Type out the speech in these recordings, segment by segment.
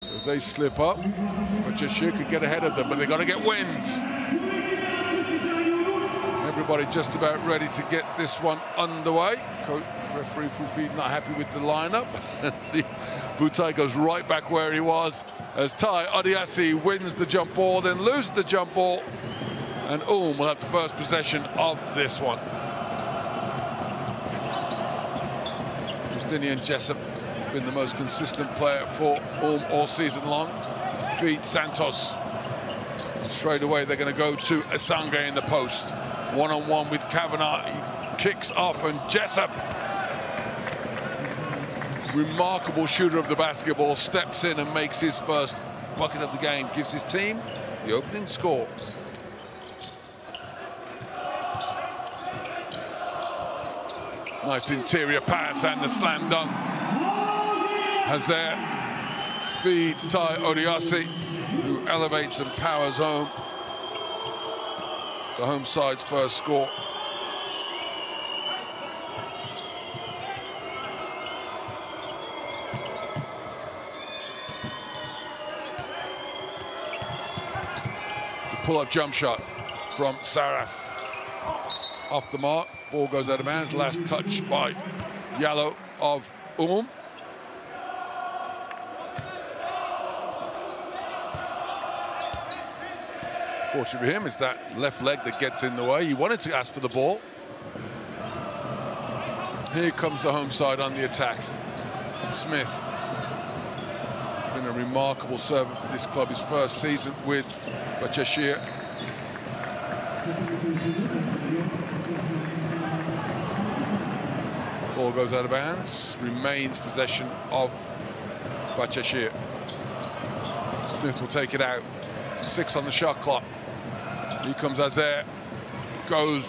If they slip up, Bahcesehir could get ahead of them, but they got to get wins. Everybody just about ready to get this one underway. Referee Fufi not happy with the lineup. See, Butai goes right back where he was as Tai Odiasi wins the jump ball, then loses the jump ball, and will have the first possession of this one. Justinian Jessup has been the most consistent player for all season long. Feeds Santos. Straight away, they're going to go to Asange in the post. One-on-one with Kavanagh. He kicks off, and Jessup, remarkable shooter of the basketball, steps in and makes his first bucket of the game. Gives his team the opening score. Nice interior pass and the slam dunk. Hazare feeds Tai Odiasi, who elevates and powers home the home side's first score. The pull-up jump shot from Saraf. Off the mark, ball goes out of bounds. Last touch by Yallo of Fortunately for him, it's that left leg that gets in the way. He wanted to ask for the ball. Here comes the home side on the attack. Smith has been a remarkable servant for this club. His first season with Bahcesehir. Ball goes out of bounds. Remains possession of Bahcesehir. Smith will take it out. 6 on the shot clock. Here comes Hazare. Goes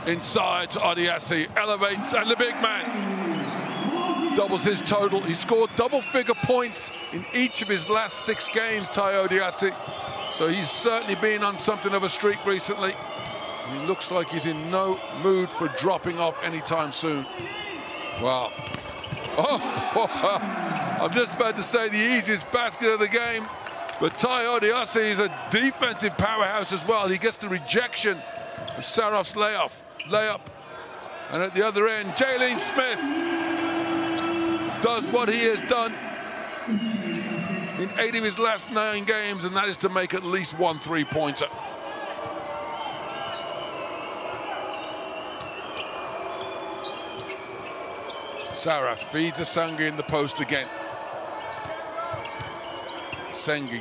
inside to Odiasi. Elevates, and the big man doubles his total. He scored double-figure points in each of his last 6 games, Tai Odiasi. So he's certainly been on something of a streak recently. He looks like he's in no mood for dropping off anytime soon. Wow. I'm just about to say the easiest basket of the game. But Tai Odiasi is a defensive powerhouse as well. He gets the rejection of Saraf's layup. And at the other end, Jalen Smith does what he has done in 8 of his last 9 games, and that is to make at least 1 3-pointer. Saraf feeds Asange in the post again. Sengi,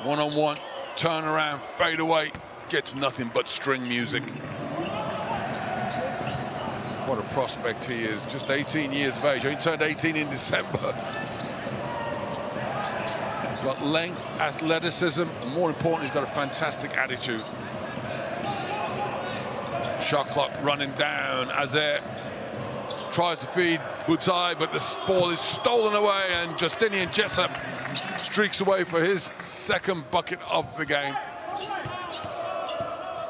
one-on-one, turn around, fade away, gets nothing but string music. What a prospect he is, just 18 years of age. He turned 18 in December. He's got length, athleticism, and more important, he's got a fantastic attitude. Shot clock running down. Hazare tries to feed Butai, but the ball is stolen away, and Justinian Jessup streaks away for his second bucket of the game.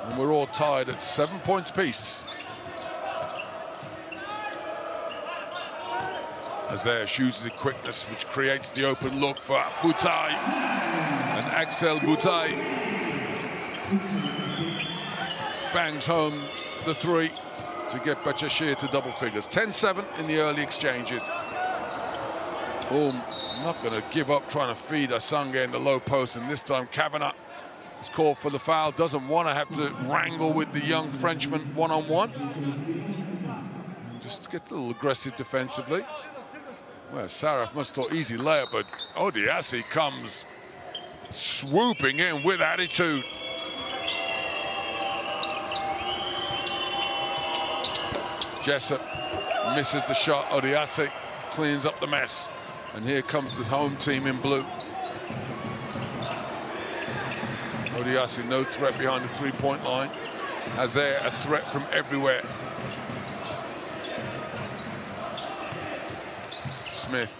And we're all tied at 7 points apiece. Hazare shoots the quickness, which creates the open look for Butai. And Axel Butai bangs home the 3 to get Bahcesehir to double figures. 10-7 in the early exchanges. Not going to give up trying to feed Asange in the low post, and this time Kavanagh is called for the foul. Doesn't want to have to wrangle with the young Frenchman one-on-one. Just get a little aggressive defensively. Well, Saraf must have thought easy layup, but Odiasi comes swooping in with attitude. Jessup misses the shot. Odiasi cleans up the mess. And here comes the home team in blue. Odiasi, no threat behind the 3-point line. Hazare, a threat from everywhere. Smith.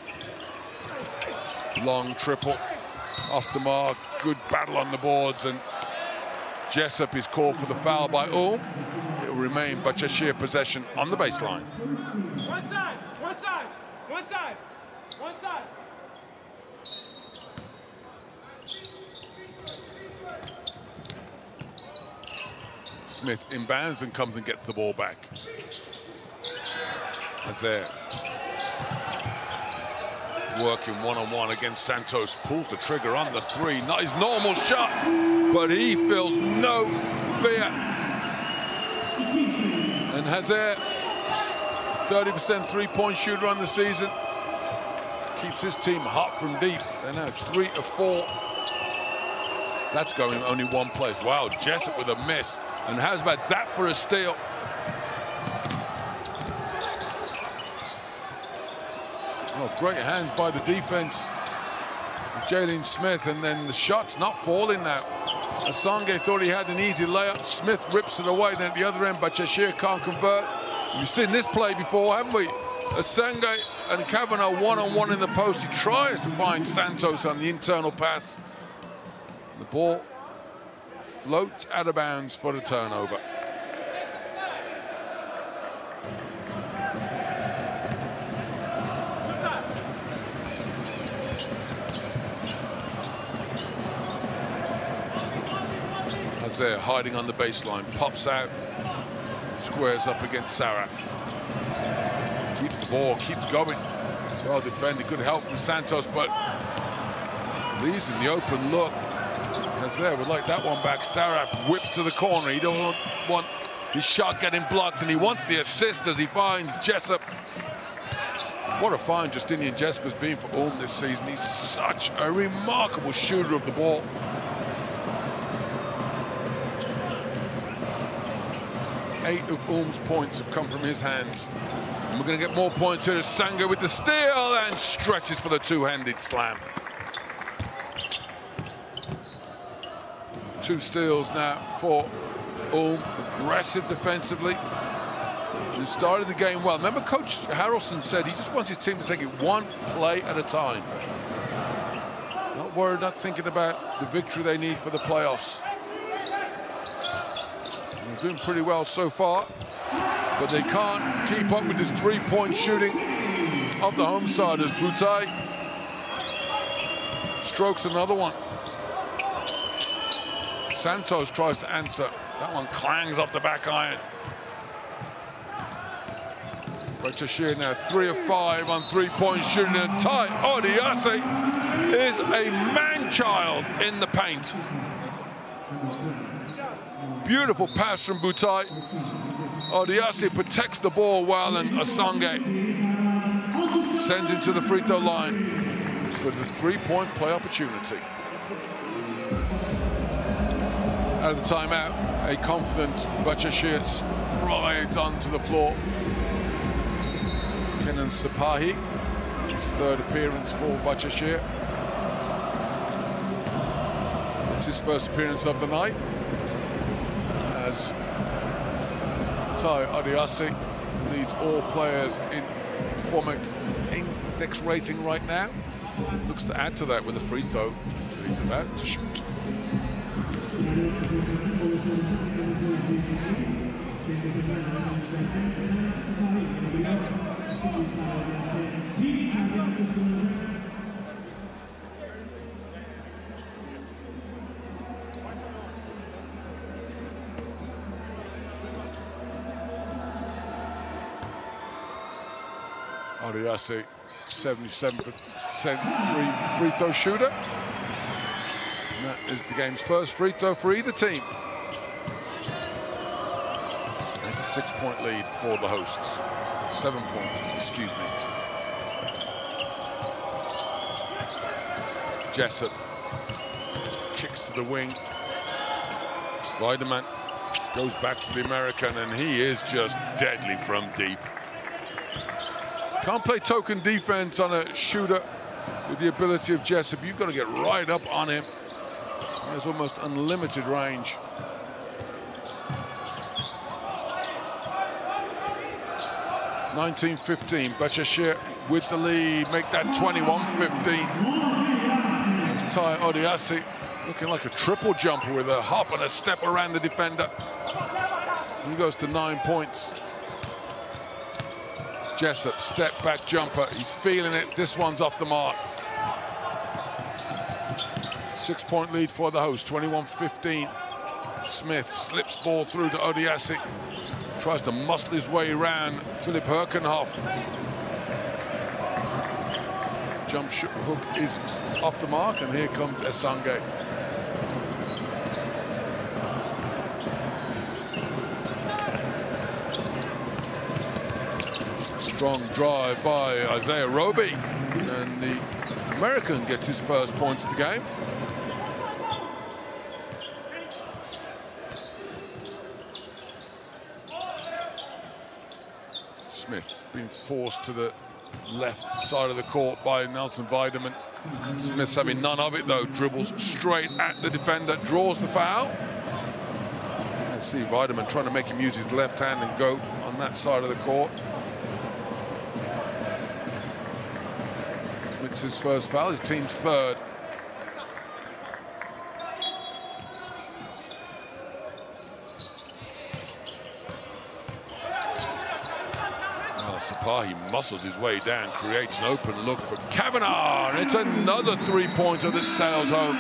Long triple. Off the mark. Good battle on the boards. And Jessup is called for the foul by It will remain Bahcesehir possession on the baseline. One side, one side, one side, one side. Smith inbounds and comes and gets the ball back. Bahcesehir working one-on-one against Santos. Pulls the trigger on the three. Not his normal shot, but he feels no fear. And Bahcesehir, 30% three-point shooter on the season. Keeps his team hot from deep. They're now 3 of 4. That's going only one place. Wow, Jessup with a miss. And how's about that for a steal? Oh, great hands by the defense. Jalen Smith, and then the shot's not falling now. Assange thought he had an easy layup. Smith rips it away. Then at the other end, Bahcesehir can't convert. We've seen this play before, haven't we? Assange and Kavanagh one-on-one in the post. He tries to find Santos on the internal pass. The ball floats out of bounds for the turnover. Bahcesehir hiding on the baseline, pops out, squares up against Saraf. Keeps the ball, keeps going. Well defended, good help from Santos, but leaves in the open look. Bahcesehir would like that one back. Saraf whips to the corner. He doesn't want his shot getting blocked, and he wants the assist as he finds Jessup. What a find Justinian Jessup has been for Ulm this season. He's such a remarkable shooter of the ball. Eight of Ulm's points have come from his hands. And we're going to get more points here as Sanga with the steal and stretches for the two-handed slam. 2 steals now for Ulm. Aggressive defensively. They started the game well. Remember, Coach Harrelson said he just wants his team to take it one play at a time. Not worried, not thinking about the victory they need for the playoffs. They're doing pretty well so far, but they can't keep up with this three-point shooting of the home side as Boutai strokes another one. Santos tries to answer. That one clangs off the back iron. Bahcesehir now 3 of 5 on three-point shooting, and Tai Odiase is a man-child in the paint. Beautiful pass from Boutai. Odiase protects the ball well, and Assange sends him to the free throw line for the three-point play opportunity. Out of the timeout, a confident Bahcesehir rides onto the floor. Kenan Sapahi, his 3rd appearance for Bahcesehir. It's his first appearance of the night, as Tai Odiase leads all players in performance index rating right now. Looks to add to that with a free throw that he's about to shoot. Odiase, 77% free throw shooter. And that is the game's first free throw for either team. And it's a 6-point lead for the hosts. 7 points, excuse me. Jessup kicks to the wing. Weideman goes back to the American, and he is just deadly from deep. Can't play token defense on a shooter with the ability of Jessup. You've got to get right up on him. He has almost unlimited range. (19-15). Bahcesehir with the lead. Make that 21-15. It's Tai Odiase looking like a triple jumper with a hop and a step around the defender. He goes to 9 points. Jessup, step back jumper. He's feeling it. This one's off the mark. 6-point lead for the host, 21-15. Smith slips ball through to Odiasic. Tries to muscle his way around Philip Herkenhoff. Jump hook is off the mark, and here comes Esange. Strong drive by Isaiah Roby, and the American gets his first points of the game. Smith being forced to the left side of the court by Nelson Weideman. Smith's having none of it though, dribbles straight at the defender, draws the foul. Let's see Weideman trying to make him use his left hand and go on that side of the court. It's his first foul, his team's third. Sapahi muscles his way down, creates an open look for Kavanagh, and it's another three-pointer that sails home.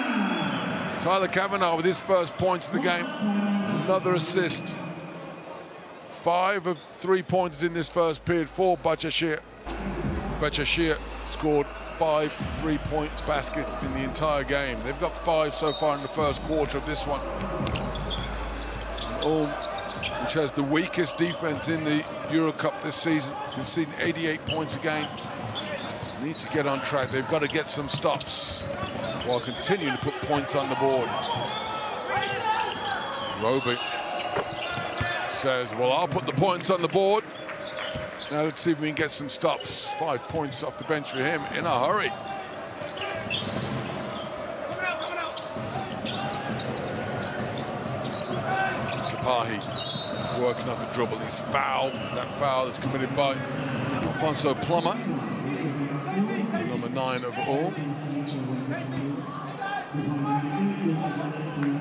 Tyler Kavanagh with his first points of the game, another assist. 5 of 3 pointers in this first period for Bahcesehir. Bahcesehir scored 5 3-point baskets in the entire game. They've got 5 so far in the first quarter of this one. Ulm, which has the weakest defense in the Eurocup this season, conceding 88 points a game, need to get on track. They've got to get some stops while continuing to put points on the board. Roby says, well, I'll put the points on the board. Now let's see if we can get some stops. 5 points off the bench for him in a hurry. Sapahi working off the dribble. He's fouled. That foul is committed by Alfonso Plummer, number 9 of Ulm.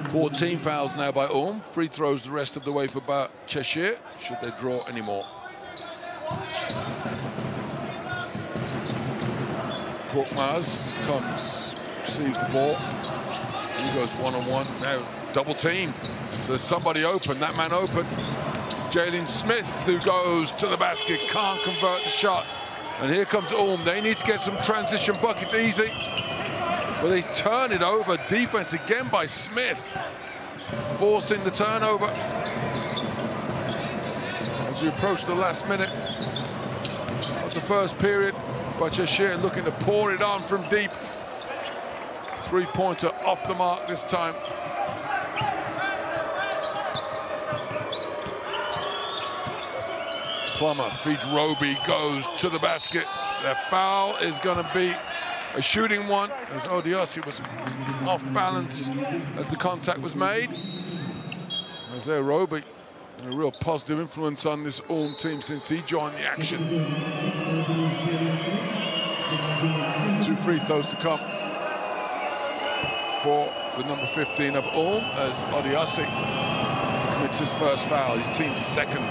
14 fouls now by Ulm. Free throws the rest of the way for Bahcesehir, should they draw any more. Korkmaz comes, receives the ball. He goes one-on-one. Now double team. So there's somebody open, that man open. Jalen Smith, who goes to the basket, can't convert the shot. And here comes Ulm. They need to get some transition buckets easy. But they turn it over. Defense again by Smith, forcing the turnover. As we approach the last minute of the first period, Bahcesehir looking to pour it on from deep. 3-pointer off the mark this time. Plummer feeds Roby, goes to the basket. The foul is going to be a shooting one, as Odiasi was off balance as the contact was made. Isaiah Roby, a real positive influence on this Ulm team since he joined the action. 2 free throws to come for the number 15 of Ulm, as Odiasi commits his first foul, his team's second.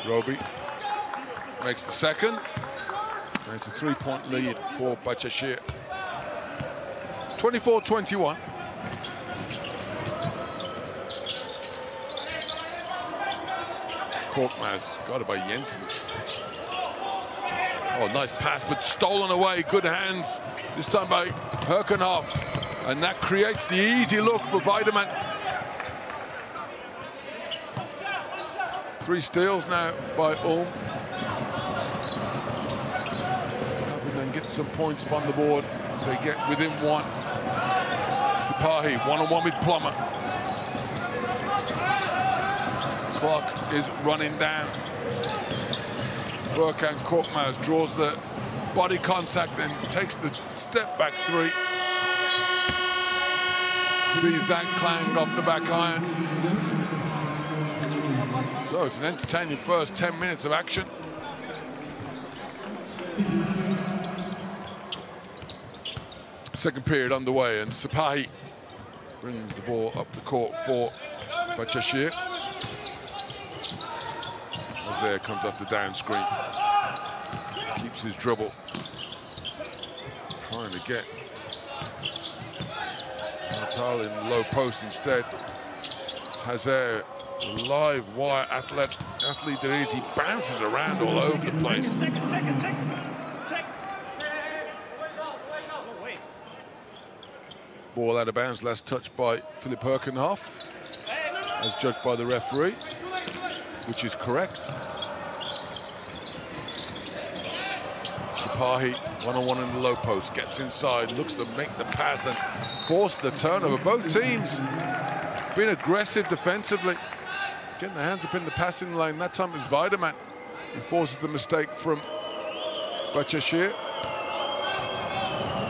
Roby makes the second. And it's a 3-point lead for Bahcesehir. 24-21. Korkmaz got it by Jensen. Oh, nice pass, but stolen away. Good hands. This time by Herkenhoff. And that creates the easy look for Weideman. 3 steals now by Ulm. And then get some points up on the board as they get within 1. Sapahi, one-on-one with Plummer. Clock is running down. Furkan Korkmaz draws the body contact and takes the step back 3. Sees that clang off the back iron. So it's an entertaining first 10 minutes of action. Second period underway, and Sapahi brings the ball up the court for Bahcesehir. As there comes off the down screen. Keeps his dribble. Trying to get Natal in low post instead. Bahcesehir, the live wire athlete that is, he bounces around all over the place. Ball out of bounds, last touch by Philip Herkenhoff, as judged by the referee, which is correct. Sipahi, one-on-one in the low post, gets inside, looks to make the pass and force the turnover. Both teams being aggressive defensively, getting their hands up in the passing lane. That time it was Weideman who forces the mistake from Bahcesehir.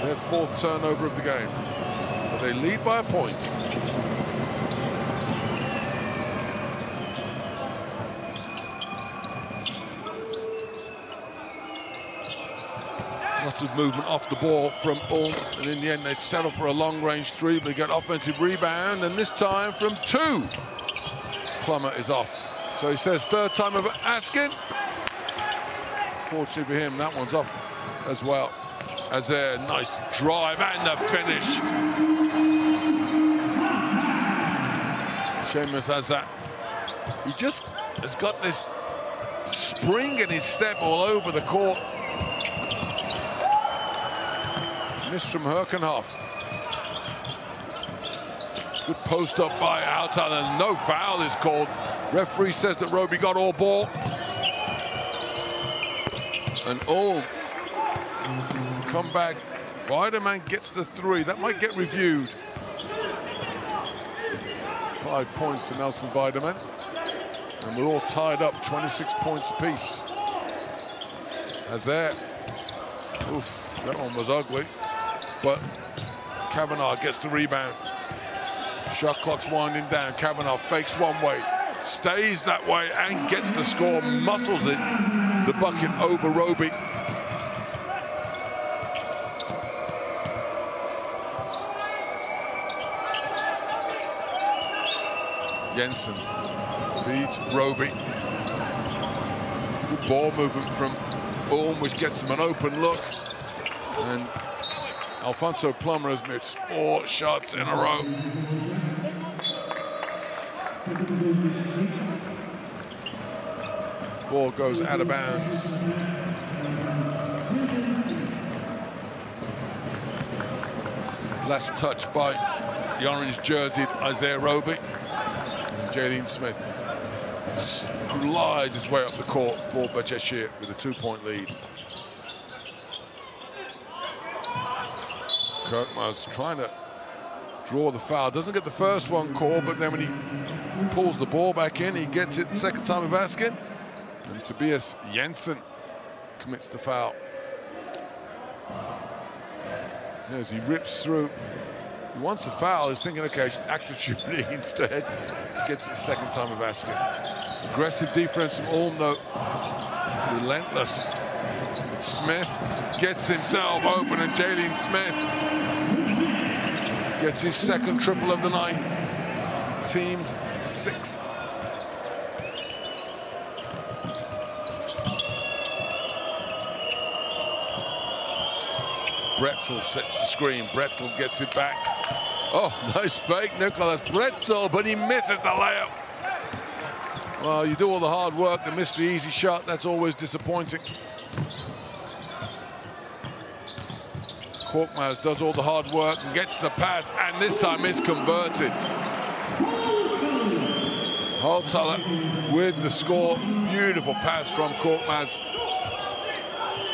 Their fourth turnover of the game. But they lead by a point. Lots of movement off the ball from Ulm, and in the end they settle for a long-range three, but they get offensive rebound, and this time from two. Plummer is off. So he says third time of asking. Fortunately for him, that one's off as well. As a nice drive and the finish. Seamus has that. He just has got this spring in his step all over the court. Miss from Herkenhoff. Good post up by Altan, and no foul is called. Referee says that Roby got all ball. And all come back. Weideman gets the three. That might get reviewed. 5 points to Nelson Weideman. And we're all tied up, 26 points apiece. As there. Oof, that one was ugly. But Kavanagh gets the rebound. Shot clock's winding down. Kavanagh fakes one way, stays that way, and gets the score. Muscles it. The bucket over Roby. Jensen feeds Roby. Good ball movement from Ulm, which gets him an open look. And Alfonso Plummer has missed 4 shots in a row. Ball goes out of bounds. Last touch by the orange-jerseyed Isaiah Roby. And Jaylene Smith glides his way up the court for Bahcesehir with a 2-point lead. Kirkma's trying to draw the foul. Doesn't get the first one called, but then when he pulls the ball back in, he gets it second time of asking. And Tobias Jensen commits the foul. As he rips through, he wants a foul. He's thinking, okay, active shooting instead. Gets the second time of asking. Aggressive defense from Ulm, though. Relentless. But Smith gets himself open, and Jaylene Smith gets his second triple of the night. His team's 6th. Bretzel sets the screen. Bretzel gets it back. Oh, nice fake, Nicholas Bretzel, but he misses the layup. Well, you do all the hard work and miss the easy shot. That's always disappointing. Korkmaz does all the hard work and gets the pass, and this time it's converted. Holthaler with the score. Beautiful pass from Korkmaz.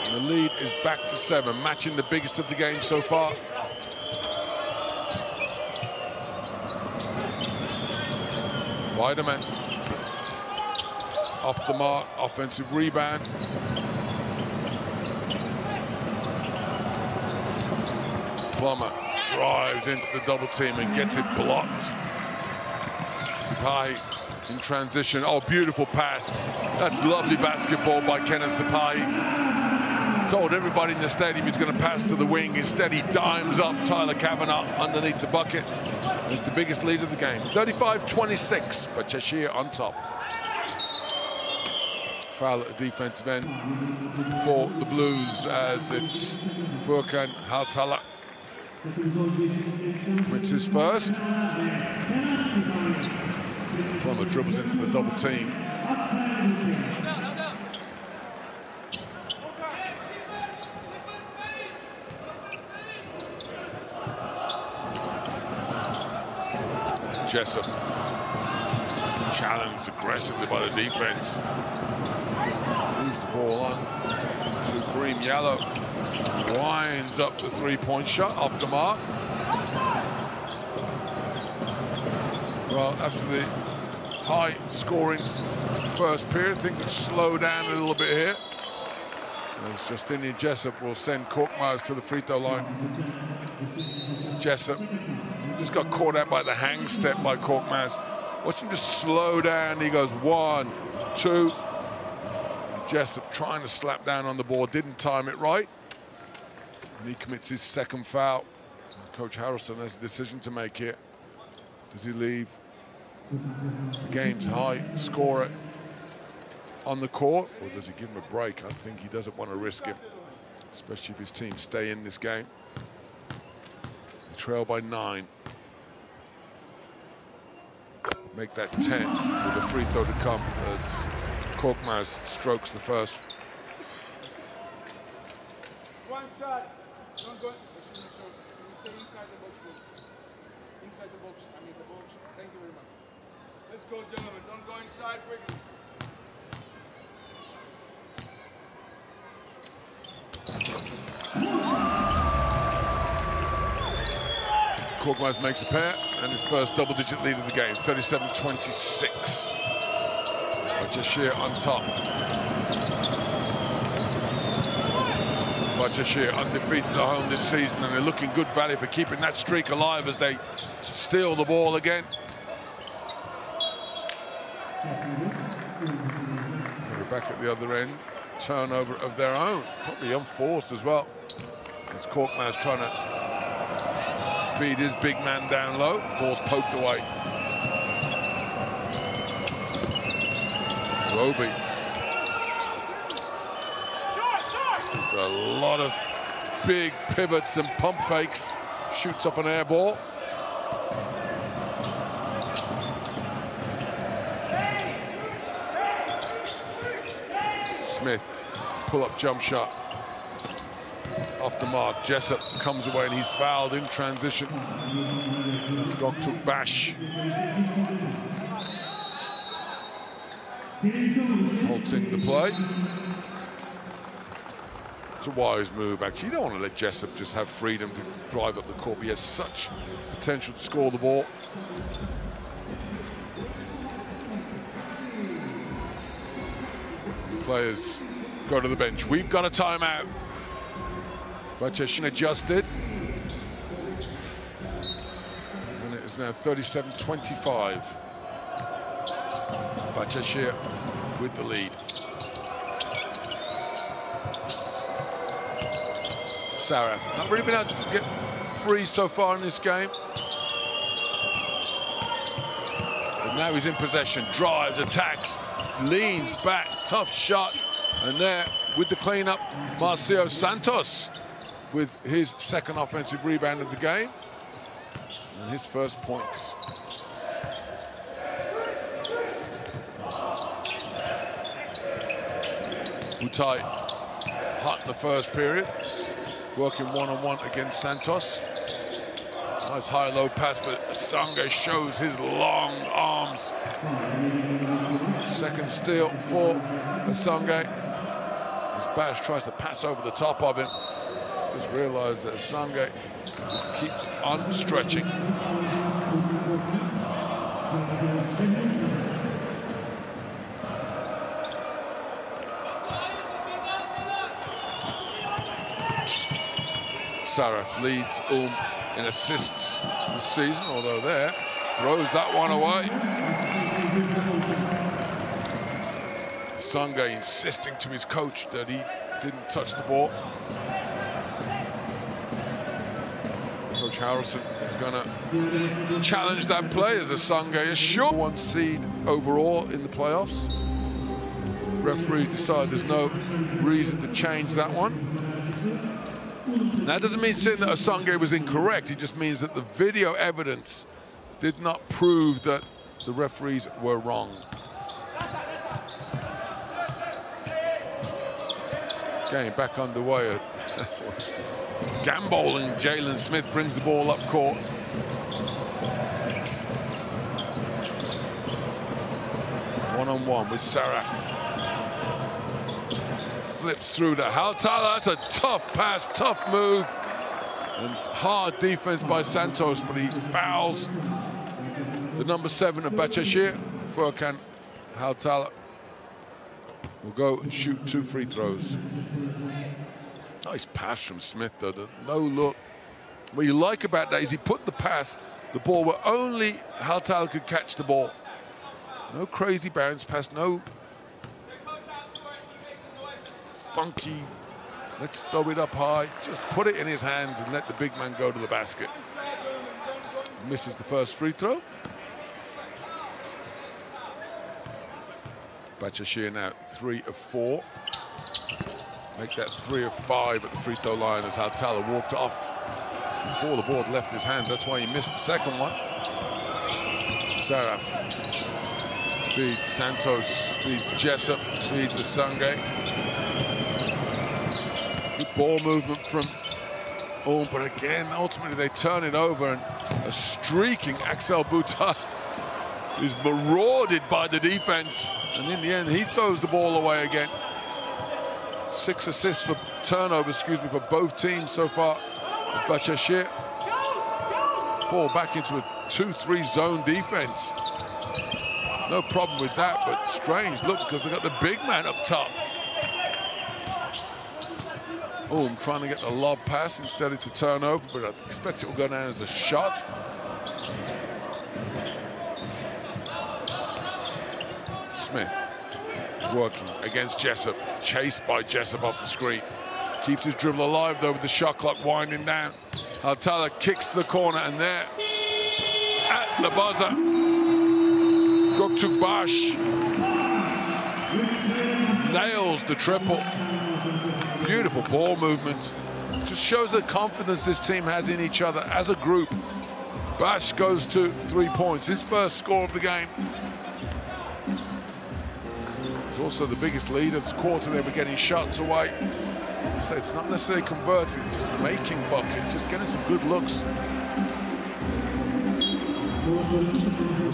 And the lead is back to 7, matching the biggest of the game so far. Weideman off the mark, offensive rebound. Plummer drives into the double team and gets it blocked. Sipahi in transition. Oh, beautiful pass. That's lovely basketball by Kenneth Sipahi. Told everybody in the stadium he's going to pass to the wing. Instead, he dimes up Tyler Kavanagh underneath the bucket. It's the biggest lead of the game. 35-26, Bahcesehir on top. Foul at the defensive end for the Blues as it's Furkan Haltala. Wins his first. Plummer dribbles into the double team. Jessup challenged aggressively by the defense. Moves the ball on to Kareem Yallow. Winds up the three-point shot off the mark. Well, after the high-scoring first period, things have slowed down a little bit here. As Justinian Jessup will send Korkmaz to the free throw line. Jessup just got caught out by the hang step by Korkmaz. Watch him just slow down. He goes 1, 2. Jessup trying to slap down on the board, didn't time it right. And he commits his second foul. Coach Harrison has a decision to make here. Does he leave the game's high scorer on the court, or does he give him a break? I think he doesn't want to risk him, especially if his team stay in this game. They trail by 9. Make that 10 with a free throw to come as Korkmaz strokes the first. One shot. Don't go. Stay inside the box, please. Inside the box. I mean the box. Thank you very much. Let's go, gentlemen. Don't go inside quickly. Korkmaz makes a pair and his first double-digit lead of the game, 37-26. Bahcesehir on top. Bahcesehir undefeated at home this season, and they're looking good value for keeping that streak alive as they steal the ball again. They're back at the other end. Turnover of their own, probably unforced as well. As Korkmaz trying to feed his big man down low. Ball's poked away. Roby. A lot of big pivots and pump fakes. Shoots up an air ball. Smith, pull-up jump shot. Off the mark. Jessup comes away and he's fouled in transition. It's Göktuğ Baş. Halting the play. It's a wise move, actually. You don't want to let Jessup just have freedom to drive up the court. He has such potential to score the ball. Players go to the bench. We've got a timeout. Bahcesehir adjusted. And it is now 37-25. Bahcesehir with the lead. Saraf not really been able to get free so far in this game. But now he's in possession, drives, attacks, leans back, tough shot. And there, with the cleanup, Marcio Santos with his second offensive rebound of the game. And his first points. Utai hot in the first period, working one-on-one against Santos. Nice high-low pass, but Sange shows his long arms. Second steal for Sange. As Bash tries to pass over the top of him. Just realized that Sange just keeps on stretching. Saraf leads in assists this season, although there throws that one away. Sange insisting to his coach that he didn't touch the ball. Coach Coach Harrison is going to challenge that play as Assange is sure 1 seed overall in the playoffs. Referees decide there's no reason to change that one. That doesn't mean saying that Assange was incorrect. It just means that the video evidence did not prove that the referees were wrong. Game back underway. Gamboling Jalen Smith brings the ball up court. One-on-one with Sarah. Flips through to Haltala. That's a tough pass, tough move. And hard defense by Santos, but he fouls the number 7 of Bahcesehir. Furkan Haltala will go and shoot 2 free throws. Nice pass from Smith, though. The no look. What you like about that is he put the pass, the ball where only Haltala could catch the ball. No crazy bounce pass, no funky, let's throw it up high. Just put it in his hands and let the big man go to the basket. Misses the first free throw. Bahcesehir now 3 of 4. Make that 3 of 5 at the free throw line as Haltala walked off before the ball left his hands. That's why he missed the second one. Sarah feeds Santos, feeds Jessup, feeds Assange. Good ball movement from but again, ultimately they turn it over, and a streaking Axel Bouta is marauded by the defense, and in the end he throws the ball away again. 6 assists for turnovers, for both teams so far. Bahcesehir fall back into a 2-3 zone defense. No problem with that, but strange look because they got the big man up top. I'm trying to get the lob pass instead it's a turnover, but I expect it will go down as a shot. Smith working against Jessup, chased by Jessup off the screen. Keeps his dribble alive though with the shot clock winding down. Haltala kicks to the corner, and there at the buzzer, Göktuğ Baş nails the triple. Beautiful ball movement. Just shows the confidence this team has in each other as a group. Bash goes to 3 points, his first score of the game. He's also the biggest lead of this quarter. They were getting shots away. So it's not necessarily converting, it's just making buckets, just getting some good looks.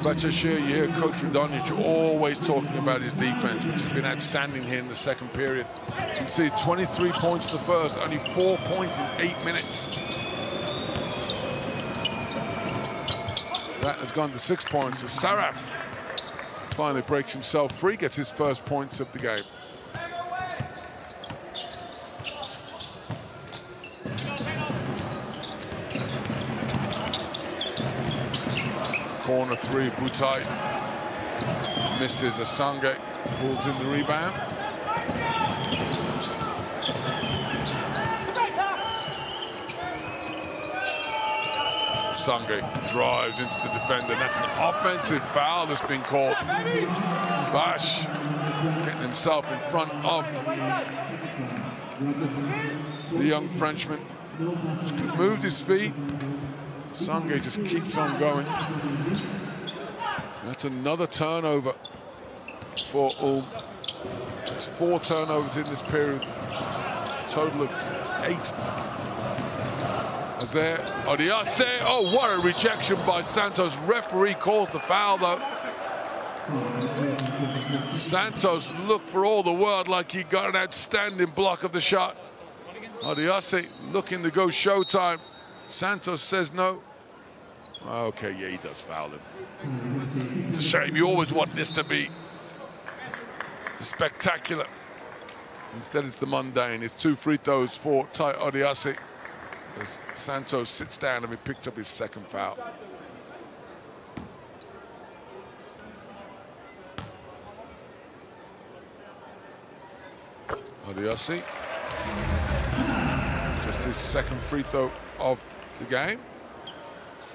Bahcesehir, you hear Coach Radonjic always talking about his defense, which has been outstanding here in the second period. You can see 23 points the first, only 4 points in 8 minutes. That has gone to 6 points. So Saraf finally breaks himself free, gets his first points of the game. Corner 3, Boutai misses. Assange pulls in the rebound. Assange drives into the defender. That's an offensive foul that's been called. Bash getting himself in front of the young Frenchman. Just moved his feet. Assange just keeps on going. That's another turnover for Ulm. There's 4 turnovers in this period. Total of 8. Azir Odiase. Oh, what a rejection by Santos. Referee calls the foul, though. Santos looked for all the world like he got an outstanding block of the shot. Odiase looking to go showtime. Santos says no. Okay, yeah, he does foul him. It's a shame. You always want this to be the spectacular. Instead, it's the mundane. It's 2 free throws for Tai Odiase as Santos sits down and he picked up his second foul. Odiase, just his second free throw of the game.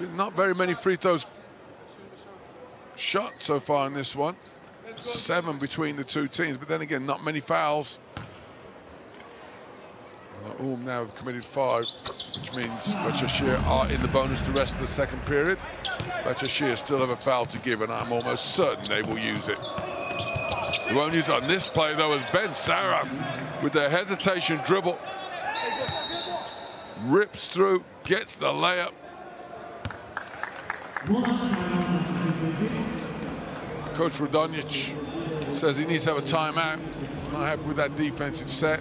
Not very many free throws shot so far in this one. 7 between the two teams, but then again, not many fouls. Now have committed 5, which means Bahcesehir are in the bonus the rest of the second period. Bahcesehir still have a foul to give, and I'm almost certain they will use it. They won't use it on this play, though, as Ben Saraf, with the hesitation dribble, rips through, gets the layup. Coach Radonjic says he needs to have a timeout. Not happy with that defensive set.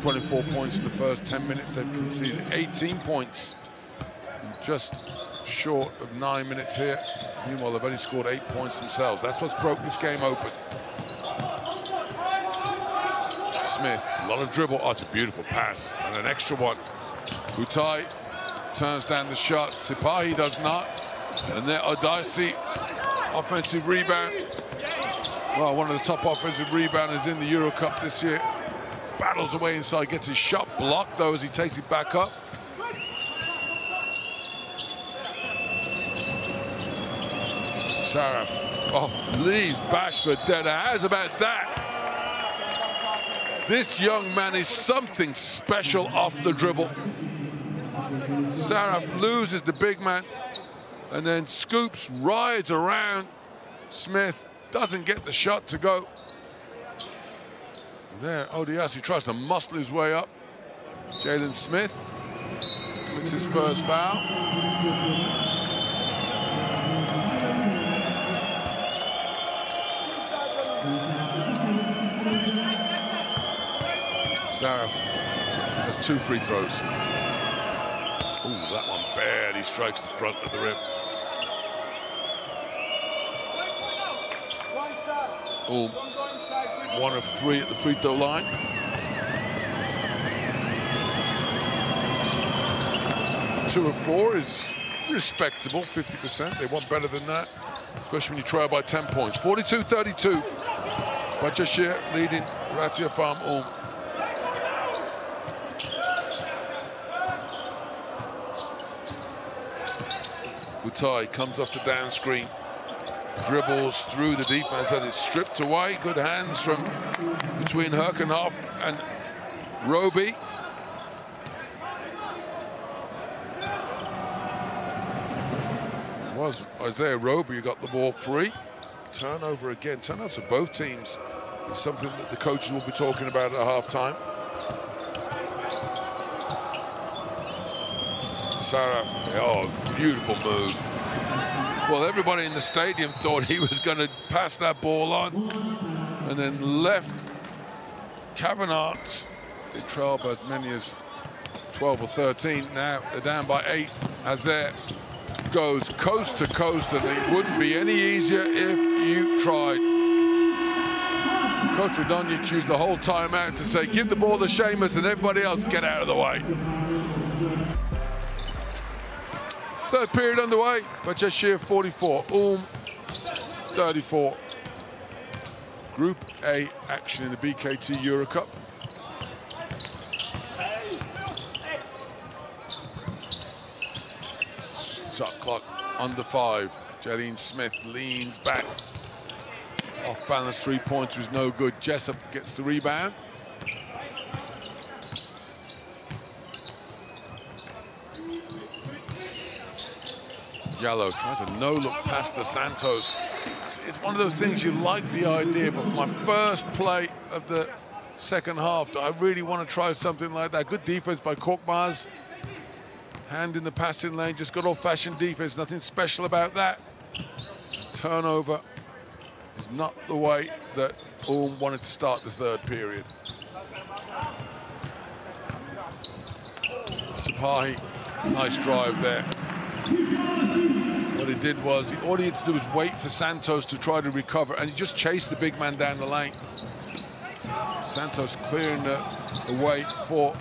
24 points in the first 10 minutes. They've conceded 18 points in just short of 9 minutes here. Meanwhile, they've only scored 8 points themselves. That's what's broke this game open. Smith, a lot of dribble. Oh, it's a beautiful pass. And an extra one. Butai turns down the shot. Sipahi does not. And there, Odaisi, offensive rebound. Well, one of the top offensive rebounders in the Eurocup this year. Battles away inside, gets his shot blocked, though, as he takes it back up. Saraf, leaves Bashford dead. How's about that? This young man is something special off the dribble. Saraf loses the big man and then scoops, rides around. Smith doesn't get the shot to go. There, Odiasi tries to muscle his way up. Jalen Smith commits his first foul. Saraf has 2 free throws. Ooh, that one barely strikes the front of the rim. Ooh. 1 of 3 at the free throw line. Two of 4 is respectable, 50%. They want better than that, especially when you trail by 10 points. 42-32. Bahcesehir leading Ratiopharm ULM. Butai comes off the down screen. Dribbles through the defense as it's stripped away. Good hands from between Herkenhoff and Roby. It was Isaiah Roby who got the ball free. Turnover again. Turnovers for both teams is something that the coaches will be talking about at halftime. Saraf, oh, beautiful move. Well, everybody in the stadium thought he was going to pass that ball on and then left Kavanagh. They trail by as many as 12 or 13. Now they're down by 8 as there goes coast to coast, and it wouldn't be any easier if you tried. Coach Radonjic used the whole timeout to say, give the ball to Seamus and everybody else get out of the way. Third period underway. Bahcesehir 44, ULM 34. Group A action in the BKT Eurocup. Shot clock under 5. Jalen Smith leans back. Off balance 3-pointer is no good. Jessup gets the rebound. Yallo tries a no-look pass to Santos. It's one of those things you like the idea, but for my first play of the second half, do I really want to try something like that? Good defense by Korkmaz. Hand in the passing lane, just good old-fashioned defense, nothing special about that. Turnover is not the way that ULM wanted to start the third period. Sipahi, nice drive there. What he did was, all he had to do was wait for Santos to try to recover, and he just chased the big man down the lane. Santos clearing the way for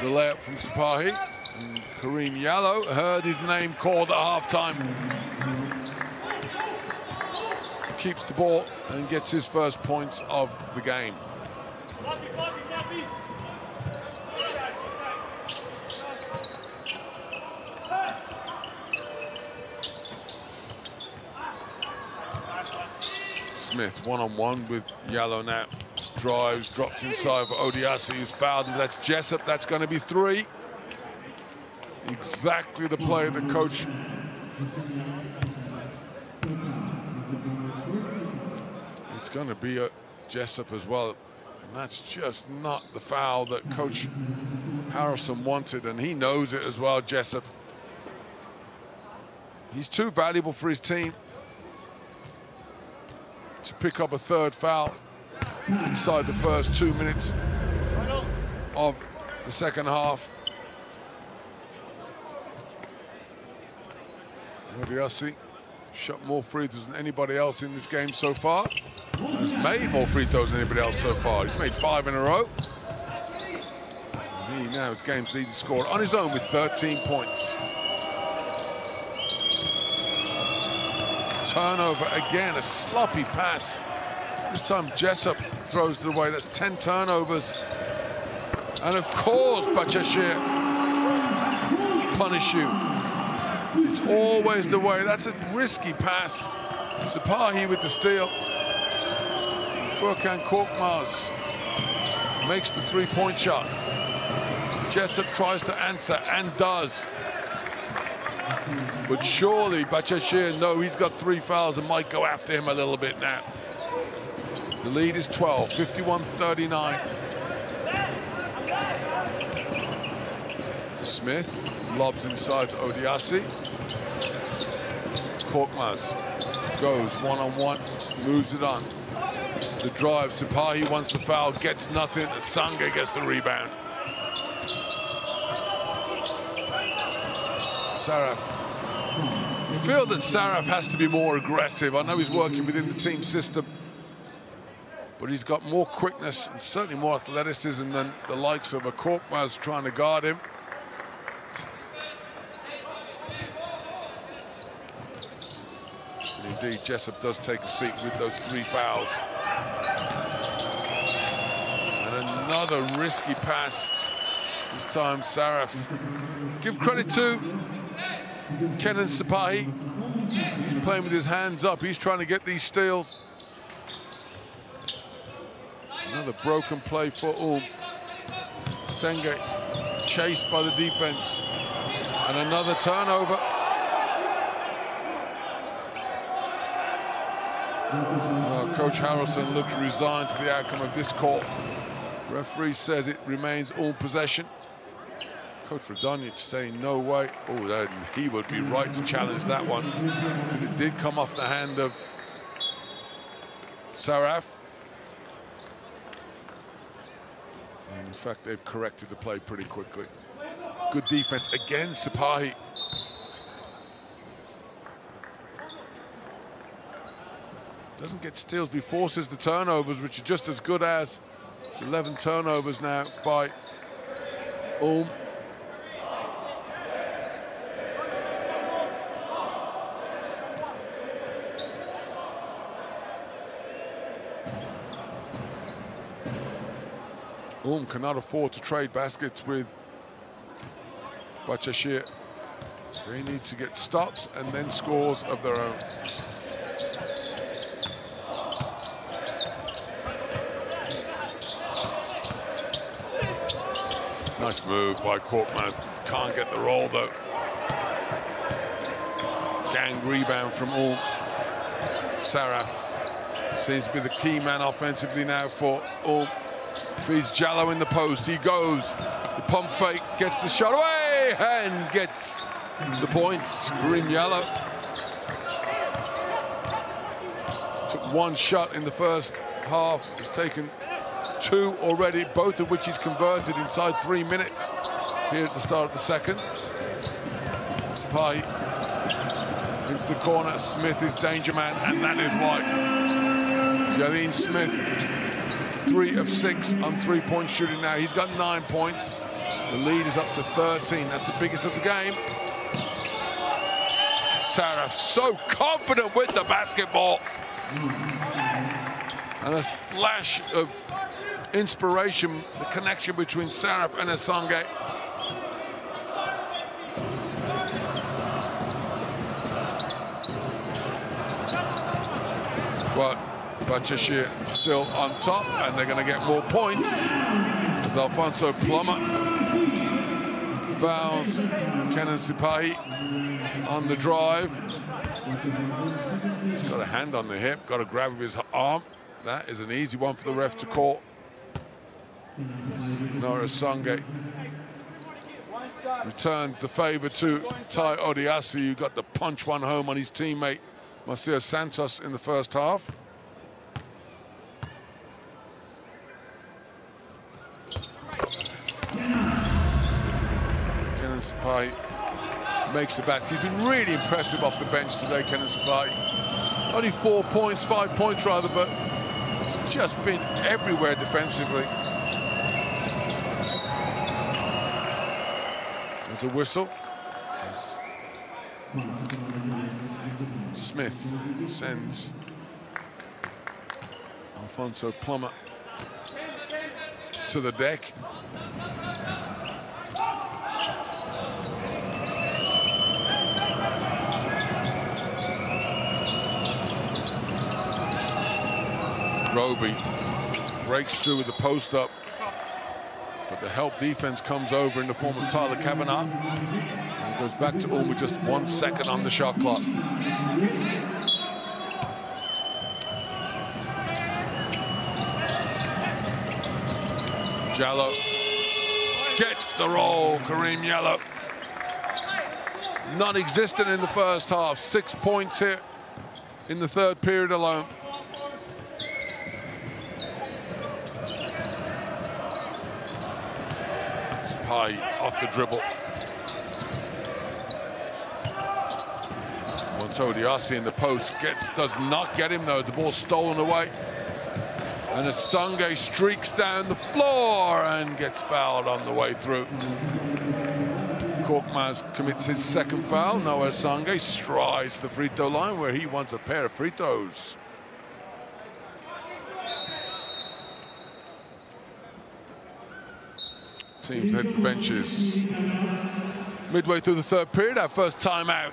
the layup from Sipahi. And Kareem Yallo heard his name called at halftime. Keeps the ball and gets his first points of the game. Smith one-on-one with Yellow now. Drives, drops inside for Odiasi, who's fouled. That's Jessup. That's going to be 3. Exactly the play that coach it's going to be a Jessup as well, and that's just not the foul that Coach Harrison wanted, and he knows it as well. Jessup, he's too valuable for his team to pick up a 3rd foul inside the first 2 minutes of the second half. Odiasi shot more free throws than anybody else in this game so far. He's made more free throws than anybody else so far. He's made 5 in a row. And he now is game's leading scorer on his own with 13 points. Turnover again, a sloppy pass. This time Jessup throws it away. That's 10 turnovers. And of course, Bahcesehir punish you. It's always the way. That's a risky pass. Sipahi with the steal. Furkan Korkmaz makes the 3-point shot. Jessup tries to answer and does. But surely Bahcesehir knows he's got 3 fouls and might go after him a little bit now. The lead is 12, 51-39. Smith lobs inside to Odiasi. Korkmaz goes one-on-one, moves it on. The drive, Sipahi wants the foul, gets nothing. Asanga gets the rebound. Saraf. You feel that Saraf has to be more aggressive. I know he's working within the team system, but he's got more quickness and certainly more athleticism than the likes of a Korkmaz trying to guard him. And indeed, Jessup does take a seat with those 3 fouls. And another risky pass. This time, Saraf. Give credit to Kenan Sipahi. He's playing with his hands up. He's trying to get these steals. Another broken play for Senge chased by the defense. And another turnover. Coach Harrelson looks resigned to the outcome of this call. Referee says it remains all possession. Coach Radonjic saying no way. Oh, he would be right to challenge that one. It did come off the hand of Saraf. And in fact, they've corrected the play pretty quickly. Good defense again, Sipahi. Doesn't get steals, but he forces the turnovers, which are just as good as. It's 11 turnovers now by cannot afford to trade baskets with Bahcesehir. They need to get stops and then scores of their own. Nice move by Korkmaz. Can't get the roll though. Gang rebound from Saraf. Seems to be the key man offensively now for Feeds Jallow in the post. He goes. The pump fake, gets the shot away and gets the points. Green Yellow. Took 1 shot in the first half. He's taken 2 already, both of which he's converted inside 3 minutes here at the start of the second. Sipahi into the corner. Smith is danger man, and that is why. Jalene Smith, 3 of 6 on 3-point shooting now. He's got 9 points. The lead is up to 13. That's the biggest of the game. Saraf so confident with the basketball. And a flash of inspiration, the connection between Saraf and Assange. But Bahcesehir still on top, and they're going to get more points as Alfonso Plummer fouls Kenan Sipahi on the drive. He's got a hand on the hip, got a grab of his arm. That is an easy one for the ref to call. Nora Sangay returns the favour to Tai Odiasi, who got the punch one home on his teammate Marcio Santos in the first half. Kenan Sipahi makes the basket. He's been really impressive off the bench today, Kenan Sipahi. Only 4 points, 5 points rather, but he's just been everywhere defensively. There's a whistle. Smith sends Alfonso Plummer to the deck. Roby breaks through with the post up, but the help defense comes over in the form of Tyler Kavanagh. And goes back to Ulm with just 1 second on the shot clock. Jallow gets the roll. Kareem Jallow, non-existent in the first half. 6 points here in the third period alone. High off the dribble. Odiasi in the post does not get him though. The ball's stolen away. And Sangay streaks down the floor and gets fouled on the way through. Korkmaz commits his second foul. Noah Sangay strides the free throw line where he wants a pair of free throws. Teams hit the benches. Midway through the third period, our first timeout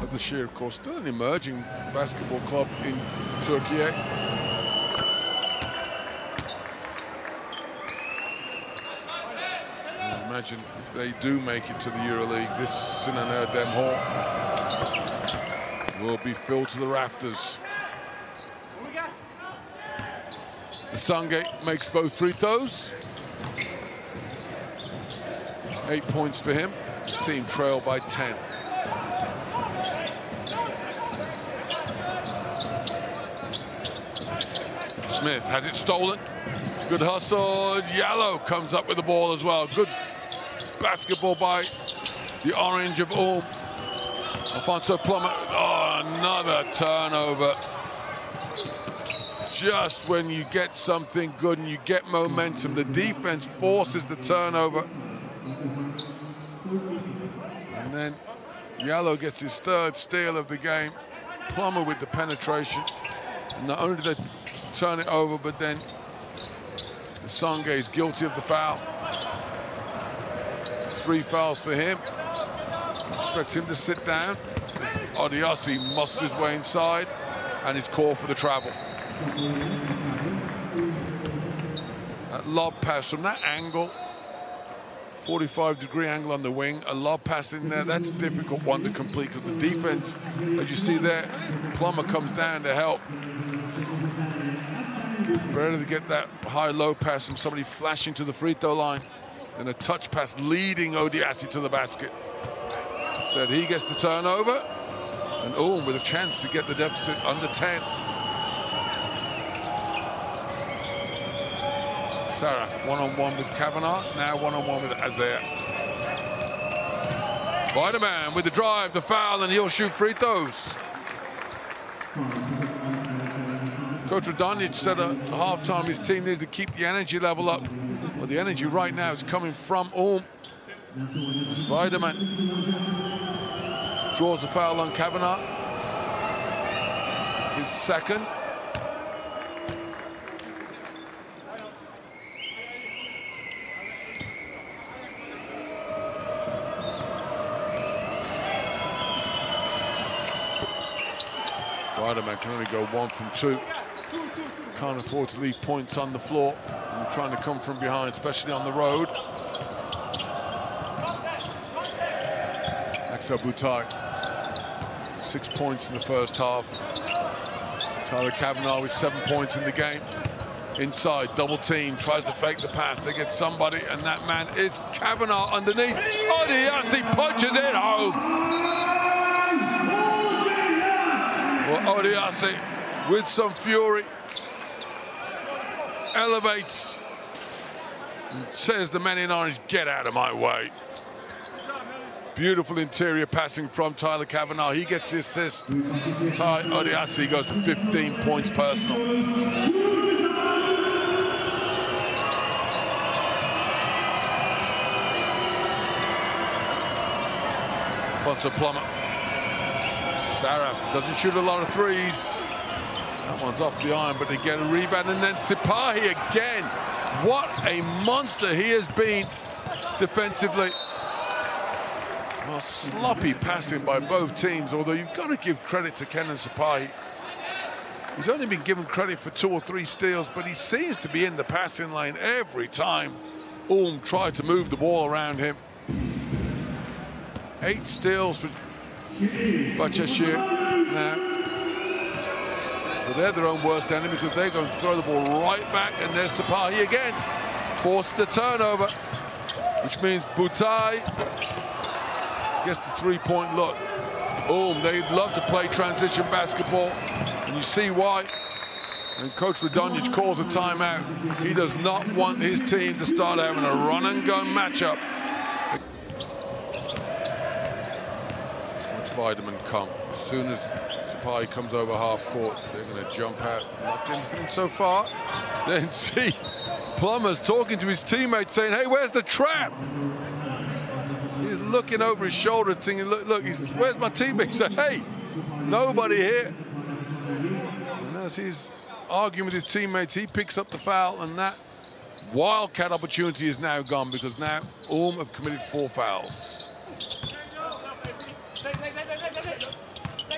of the Shire, of course, still an emerging basketball club in Turkey. Imagine if they do make it to the EuroLeague, this Sinan Erdem Hall will be filled to the rafters. Sangay makes both free throws. 8 points for him. His team trail by 10. Smith has it stolen. Good hustle. Jallow comes up with the ball as well. Good basketball by the Orange of Ulm. Alfonso Plummer. Oh, another turnover. Just when you get something good and you get momentum, the defense forces the turnover. And then Jallow gets his third steal of the game. Plummer with the penetration. Not only did they turn it over, but then Sangay is guilty of the foul. 3 fouls for him. Expect him to sit down. Odiasi muscles his way inside and is called for the travel. That lob pass from that angle, 45-degree angle on the wing, a lob pass in there, that's a difficult one to complete because the defense, as you see there, Plummer comes down to help. Better to get that high-low pass from somebody flashing to the free throw line than a touch pass leading Odiasi to the basket. Instead, he gets the turnover, and Ulm with a chance to get the deficit under 10. Sarah, one-on-one with Kavanagh, now one-on-one with Azair. Weideman with the drive, the foul, and he'll shoot free throws. Coach Radonjic said at halftime his team needed to keep the energy level up. Well, the energy right now is coming from Ulm. Weideman draws the foul on Kavanagh. His second. Weideman can only go 1 from 2. Can't afford to leave points on the floor. And trying to come from behind, especially on the road. Axel Boutai, 6 points in the first half. Tyler Kavanagh with 7 points in the game. Inside, double team, tries to fake the pass. They get somebody, and that man is Kavanagh underneath. Odiasi punches it home. Well, Odiasi, with some fury, elevates and says the men in orange, get out of my way. Beautiful interior passing from Tyler Kavanagh. He gets the assist. Ty Odiasi goes to 15 points personal. Alfonso Plummer. Saraf doesn't shoot a lot of threes. That one's off the iron, but they get a rebound. And then Sipahi again. What a monster he has been defensively. Well, sloppy passing by both teams, although you've got to give credit to Kenan Sipahi. He's only been given credit for 2 or 3 steals, but he seems to be in the passing lane every time tried to move the ball around him. 8 steals for Bahcesehir now. But they're their own worst enemy because they're going to throw the ball right back, and there's Sipahi again. Forced the turnover, which means Boutai gets the 3-point look. They'd love to play transition basketball, and you see why. And Coach Radonjic calls a timeout. He does not want his team to start having a run-and-gun matchup. Watch Weideman come. As soon as Sipahi comes over half court, they're going to jump out. Not anything so far. Then see Plummer's talking to his teammates saying, hey, where's the trap? He's looking over his shoulder thinking, look, where's my teammate? He said, hey, nobody here. And as he's arguing with his teammates, he picks up the foul, and that wildcat opportunity is now gone because now have committed 4 fouls.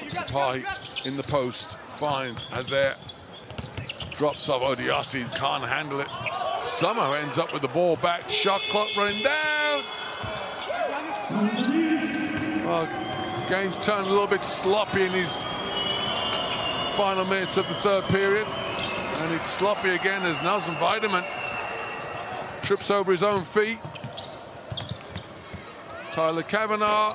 Sipahi in the post, finds Hazer, drops off Odiasi, can't handle it. Somehow ends up with the ball back, shot clock running down. Well, game's turned a little bit sloppy in his final minutes of the third period. And it's sloppy again as Nazem Weideman trips over his own feet. Tyler Kavanagh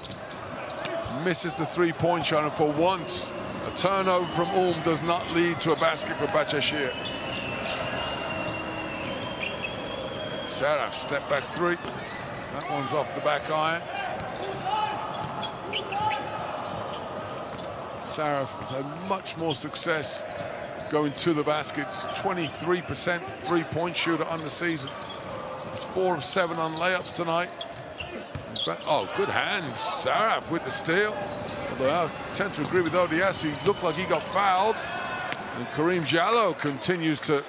misses the 3-point shot, and for once, a turnover from does not lead to a basket for Bahcesehir. Saraf, step back 3. That one's off the back iron. Saraf has had much more success going to the basket. 23% 3-point shooter on the season. He's 4 of 7 on layups tonight. Oh, good hands. Saraf with the steal. Although I tend to agree with Odiasi. He looked like he got fouled. And Kareem Jallow continues to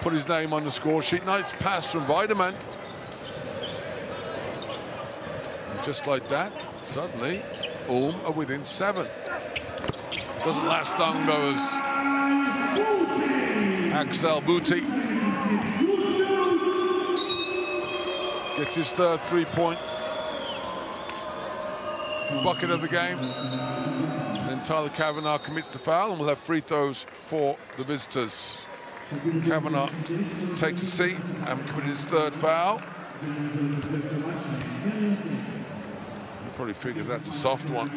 put his name on the score sheet. Nice pass from Weideman. And just like that, suddenly, are within 7. Doesn't last long, though, as Axel Boutai gets his third 3-point bucket of the game. Then Tyler Kavanagh commits the foul, and we'll have free throws for the visitors. Kavanagh takes a seat, having committed his third foul. He probably figures that's a soft one.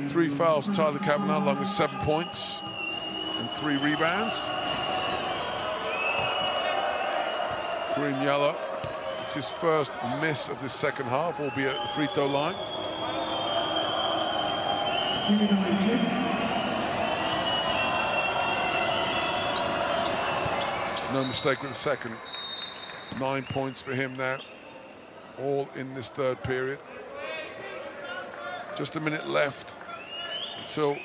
3 fouls, Tyler Kavanagh, along with 7 points and 3 rebounds. Kareem Jallow, it's his first miss of the second half, albeit at the free throw line. No mistake with the second. 9 points for him now, all in this third period. Just a minute left until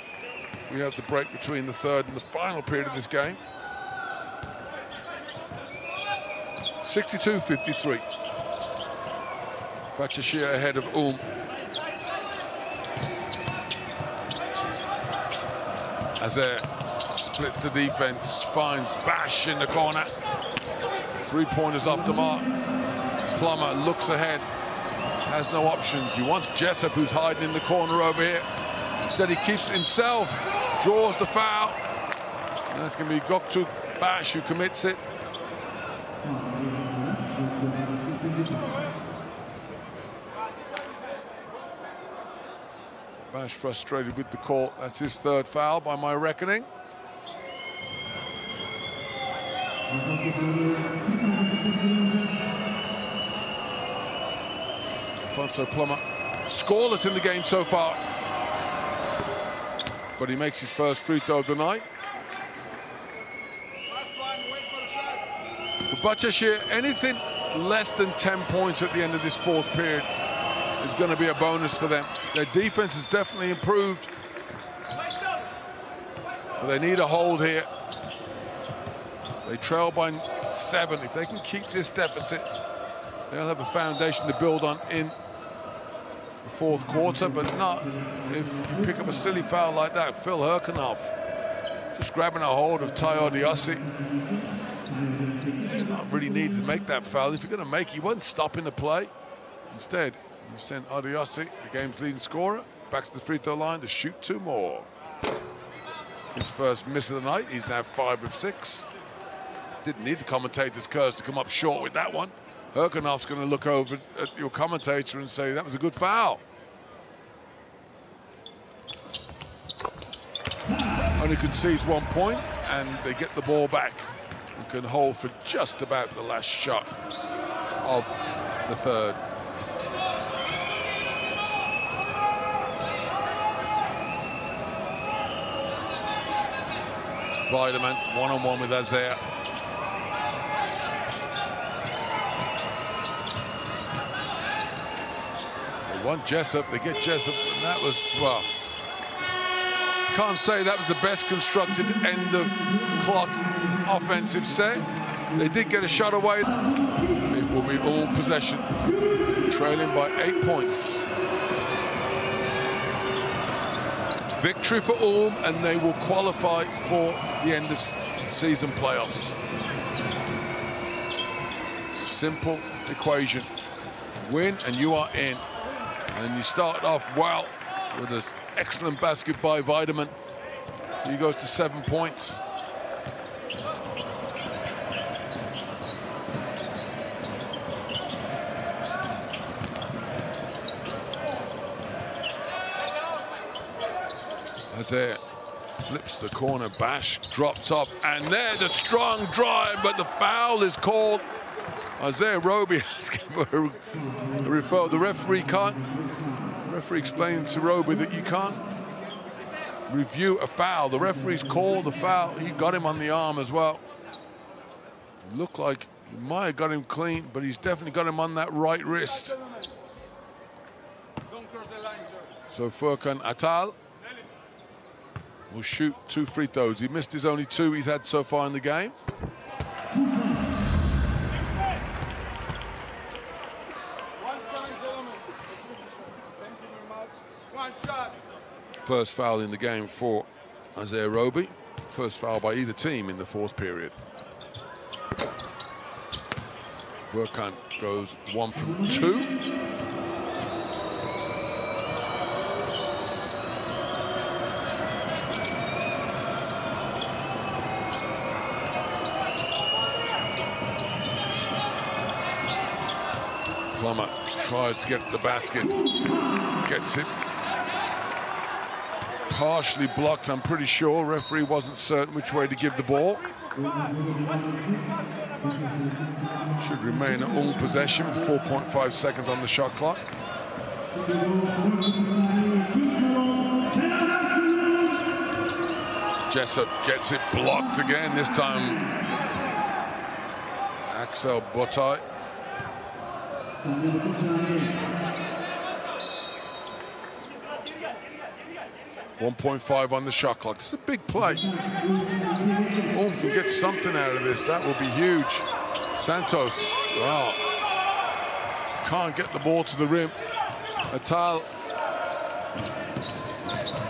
we have the break between the third and the final period of this game. 62-53. Bahcesehir ahead of Hazer splits the defense, finds Bash in the corner. 3-pointers off the mark. Plummer looks ahead, has no options. He wants Jessup, who's hiding in the corner over here. Instead, he keeps it himself, draws the foul. And that's going to be Göktuğ Baş who commits it. Bash frustrated with the call. That's his third foul by my reckoning. Alfonso Plummer scoreless in the game so far, but he makes his first free throw of the night. For Bahcesehir, anything less than 10 points at the end of this fourth period is going to be a bonus for them. Their defense has definitely improved, but they need a hold here. They trail by 7. If they can keep this deficit, they'll have a foundation to build on in the fourth quarter, but not if you pick up a silly foul like that. Phil Herkenhoff just grabbing a hold of Ty Odiossi. Does not really need to make that foul. If you're going to make it, he wasn't stopping the play. Instead, you send Odiossi, the game's leading scorer, back to the free throw line to shoot 2 more. His first miss of the night. He's now 5 of 6. Didn't need the commentator's curse to come up short with that one. Herkenhoff's going to look over at your commentator and say that was a good foul. Only concedes 1 point, and they get the ball back and can hold for just about the last shot of the third. Weideman one-on-one with Azer. They want Jessup, they get Jessup, and that was, well, can't say that was the best constructed end of clock offensive set. They did get a shot away. It will be all possession, trailing by 8 points. Victory for Ulm, and they will qualify for the end of season playoffs. Simple equation. Win and you are in. And you start off well with an excellent basket by Weideman. He goes to 7 points. Azer flips the corner, Bash drops up, and there's a strong drive, but the foul is called. Azer Roby has given a referral. The referee can't. The referee explained to Roby that you can't review a foul. The referee's called the foul. He got him on the arm as well. It looked like he might have got him clean, but he's definitely got him on that right wrist. So Furkan Atal will shoot 2 free throws. He missed his only 2 he's had so far in the game. First foul in the game for Azer Roby. First foul by either team in the fourth period. Furkan goes 1 from 2. Plummer tries to get the basket, gets it partially blocked, I'm pretty sure. Referee wasn't certain which way to give the ball. Should remain at all possession with 4.5 seconds on the shot clock. Jessup gets it blocked again, this time Axel Botay. 1.5 on the shot clock. It's a big play. Oh, can get something out of this. That will be huge. Santos, wow, can't get the ball to the rim. Atal,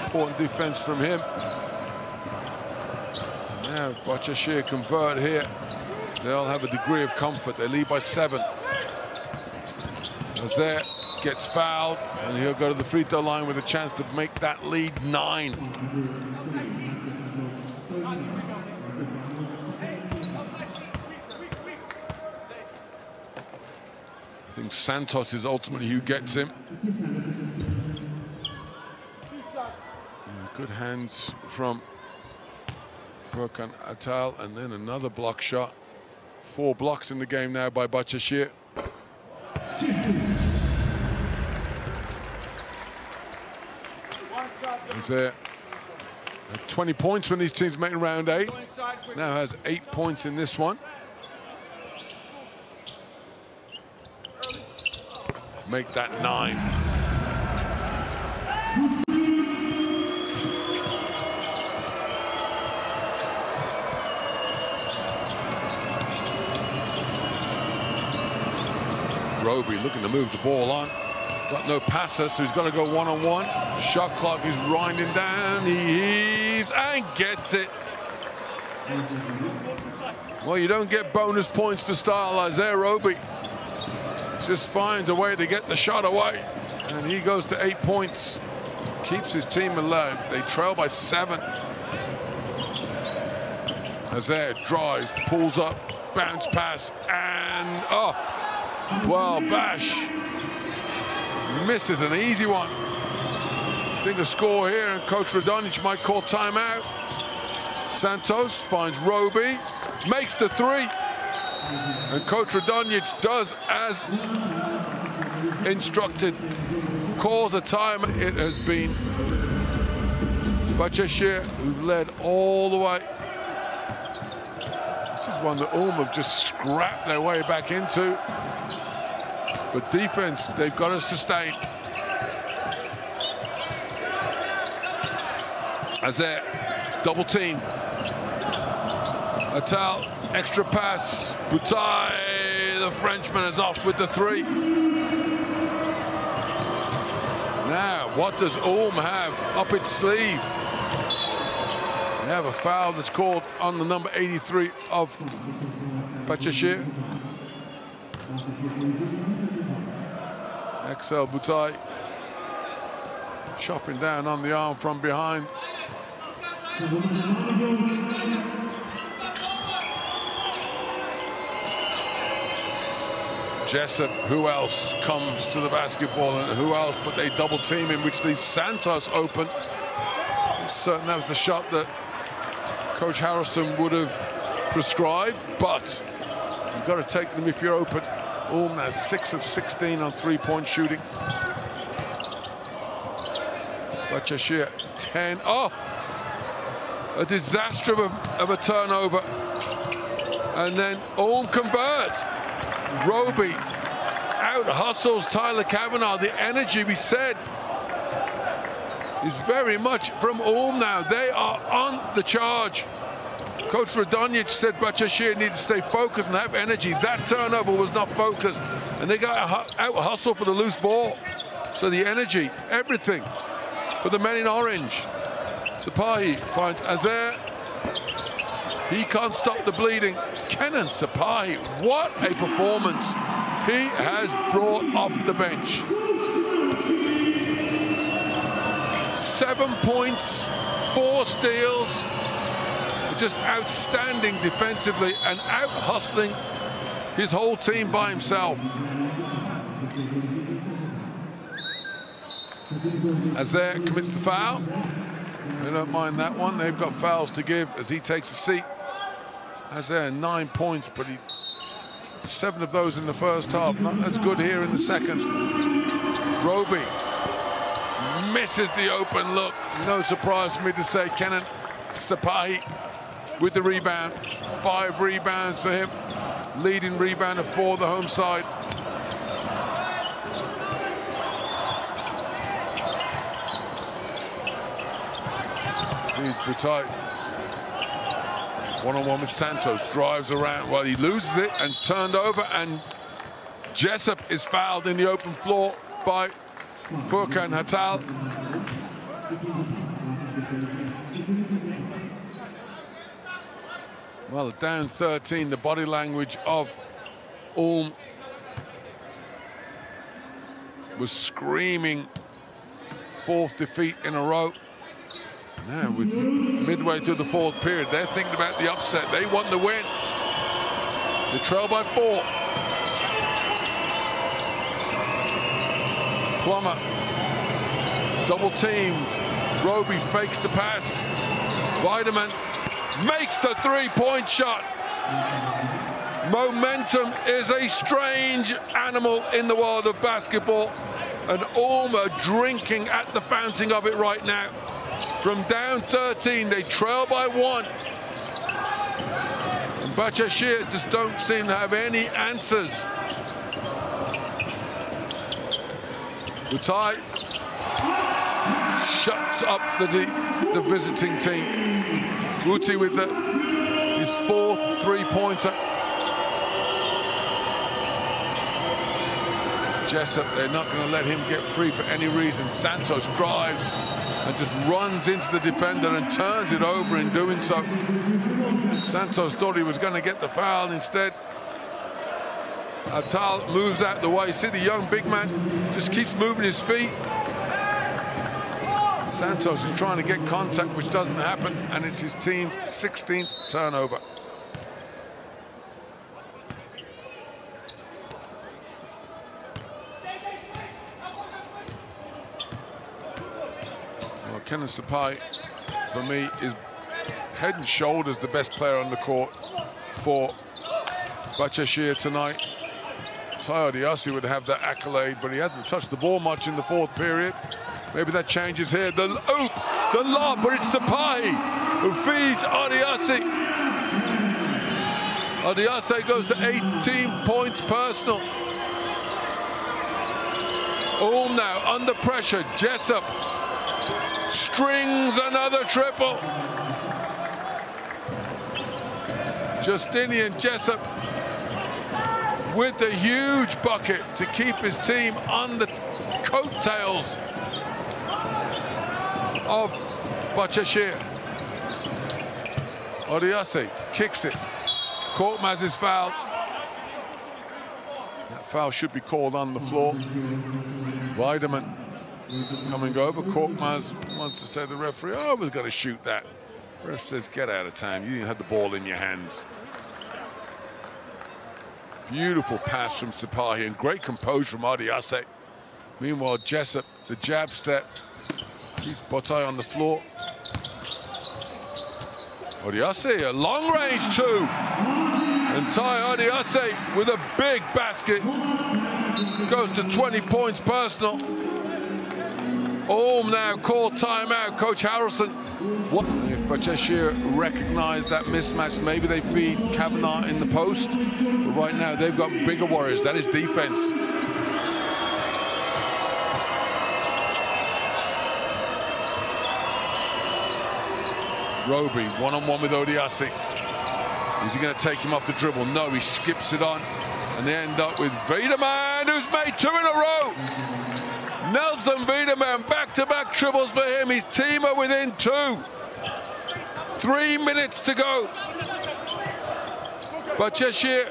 important defense from him. Now, Bahcesehir convert here. They'll have a degree of comfort. They lead by 7. Azir gets fouled, and he'll go to the free throw line with a chance to make that lead 9. I think Santos is ultimately who gets him. Good hands from Furkan Atal, and then another block shot. 4 blocks in the game now by Bahcesehir. Azir had 20 points when these teams met in round 8. Now has 8 points in this one. Make that 9. Roby looking to move the ball on. Got no passer, so he's got to go one-on-one. Shot clock is winding down. He heaves and gets it. Well, you don't get bonus points for style. Azir Roby just finds a way to get the shot away. And he goes to 8 points. Keeps his team alive. They trail by 7. Azir drives, pulls up, bounce pass, and well, Bash misses an easy one. I think a score here, and Coach Radonjic might call timeout. Santos finds Roby, makes the 3. And Coach Radonjic does as instructed. Calls a time. It has been Bahcesehir who led all the way. This is one that Ulm have just scrapped their way back into. But defense, they've got to sustain. Azir, double team. Atal, extra pass. Boutai, the Frenchman, is off with the 3. Now, what does Ulm have up its sleeve? They have a foul that's called on the number 83 of Bahcesehir. XL Boutai chopping down on the arm from behind. Jessup, who else comes to the basketball, and who else but they double team him, which leaves Santos open. I'm certain that was the shot that Coach Harrison would have prescribed, but you've got to take them if you're open. Ulm now 6 of 16 on 3-point shooting. Bahcesehir 10. Oh! A disaster of a turnover. And then Ulm converts. Roby out-hustles Tyler Cavanaugh. The energy, we said, is very much from Ulm now. They are on the charge. Coach Radonjic said Bahcesehir needed to stay focused and have energy. That turnover was not focused, and they got out-hustle for the loose ball. So the energy, everything for the men in orange. Sapahi finds Azir. He can't stop the bleeding. Kenan Sapahi, what a performance he has brought off the bench. 7 points, 4 steals. Just outstanding defensively and out-hustling his whole team by himself. Azir commits the foul. They don't mind that one. They've got fouls to give as he takes a seat. Azir 9 points, but 7 of those in the first half. Not as good here in the second. Roby misses the open look. No surprise for me to say Kenan Sapahi with the rebound. 5 rebounds for him. Leading rebounder for the home side. He's Boutai. One-on-one with Santos. Drives around. Well, he loses it and it's turned over. And Jessup is fouled in the open floor by Furkan Atal. Well, down 13, the body language of Ulm was screaming fourth defeat in a row. Now, with midway through the fourth period, they're thinking about the upset. They want the win. They trail by 4. Plummer, double teamed. Roby fakes the pass. Weideman makes the three-point shot. Momentum is a strange animal in the world of basketball, and Ulm are drinking at the fountain of it right now. From down 13, they trail by 1. And Bahcesehir just don't seem to have any answers. The tie shuts up the visiting team. Wuti with his 4th three-pointer. Jessup, they're not going to let him get free for any reason. Santos drives and just runs into the defender and turns it over in doing so. Santos thought he was going to get the foul. Instead, Atal moves out the way. See, the young big man just keeps moving his feet. Santos is trying to get contact, which doesn't happen, and it's his team's 16th turnover. Well, Kenan Sapai, for me, is head and shoulders the best player on the court for Bahcesehir tonight. Tai Odiasi would have that accolade, but he hasn't touched the ball much in the fourth period. Maybe that changes here. The lob, but it's Sapai who feeds Odiasi. Odiasi goes to 18 points personal. Ulm now under pressure. Jessup strings another triple. Justinian Jessup with the huge bucket to keep his team on the coattails of Bahcesehir. Odiasi kicks it. Korkmaz is fouled. That foul should be called on the floor. Weideman coming over. Korkmaz wants to say to the referee, "Oh, I was going to shoot that." The ref says, "Get out of time. You didn't have the ball in your hands." Beautiful pass from Sapahi and great composure from Odiasi. Meanwhile, Jessup, the jab step, keeps Botai on the floor. Odiasi, a long-range 2. And Tai Odiasi with a big basket. Goes to 20 points personal. Ulm now call timeout. Coach Harrelson. What if Bahcesehir recognize that mismatch? Maybe they feed Kavanagh in the post. But right now, they've got bigger warriors. That is defense. Roby, one-on-one with Odiasi. Is he going to take him off the dribble? No, he skips it on. And they end up with Wiedemann, who's made 2 in a row. Nelson Wiedemann, back-to-back triples for him. His team are within 2. 3 minutes to go. Bahcesehir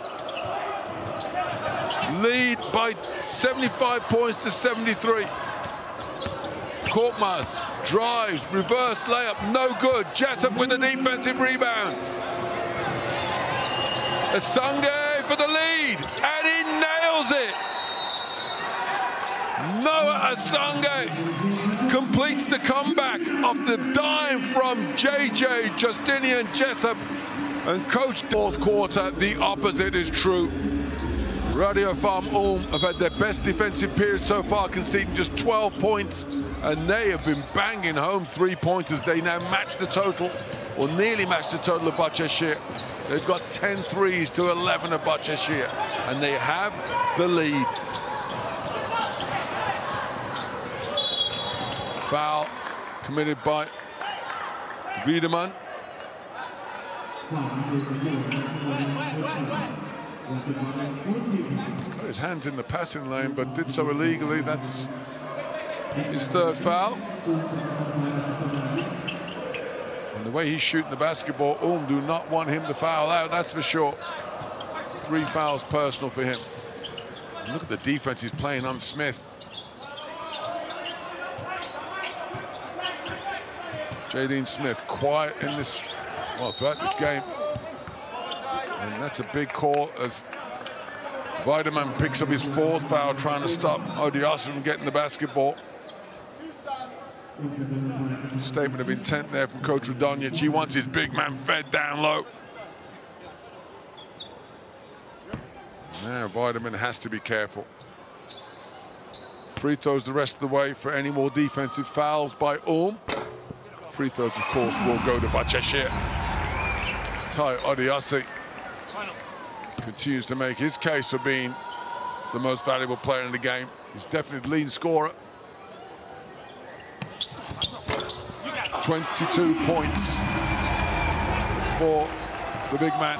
lead by 75 points to 73. Korkmaz drives, reverse layup, no good. Jessup with the defensive rebound. Asange for the lead, and he nails it. Noah Asange completes the comeback off the dime from JJ, Justinian Jessup, and coach. Fourth quarter, the opposite is true. Ratiopharm Ulm have had their best defensive period so far, conceding just 12 points, and they have been banging home three-pointers. They now match the total, or nearly match the total of Bahcesehir. They've got 10 threes to 11 of Bahcesehir, and they have the lead. Foul committed by Wiedemann. Got his hands in the passing lane, but did so illegally. That's his third foul. And the way he's shooting the basketball, do not want him to foul out, that's for sure. 3 fouls personal for him. And look at the defense he's playing on Smith. Jaden Smith, quiet in this, well, throughout this game. And that's a big call as Vitamin picks up his 4th foul, trying to stop Odiasi from getting the basketball. Statement of intent there from Coach Radonjic. He wants his big man fed down low. Now Vitamin has to be careful. Free throws the rest of the way for any more defensive fouls by Free throws, of course, will go to Bahcesehir. Tai Odiasi continues to make his case for being the most valuable player in the game. He's definitely the leading scorer. 22 points for the big man.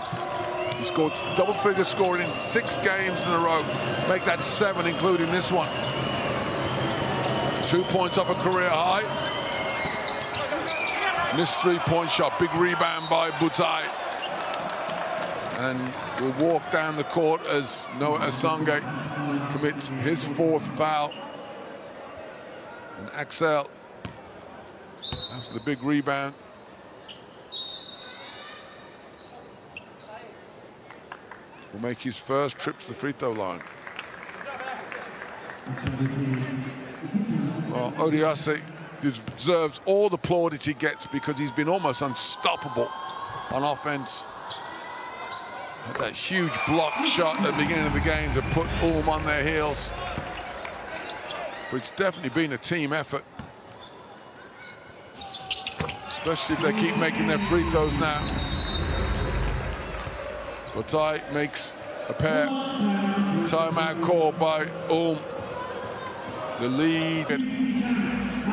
He scored double-figure scoring in 6 games in a row. Make that 7, including this one. 2 points off a career high. Missed 3-point shot. Big rebound by Butai. And will walk down the court as Noah Assange commits his 4th foul. And Axel, after the big rebound, will make his first trip to the free throw line. Well, Odiasi deserves all the plaudits he gets because he's been almost unstoppable on offense. Had that huge block shot at the beginning of the game to put on their heels. But it's definitely been a team effort, especially if they keep making their free throws now. Butai makes a pair. Timeout called by The lead.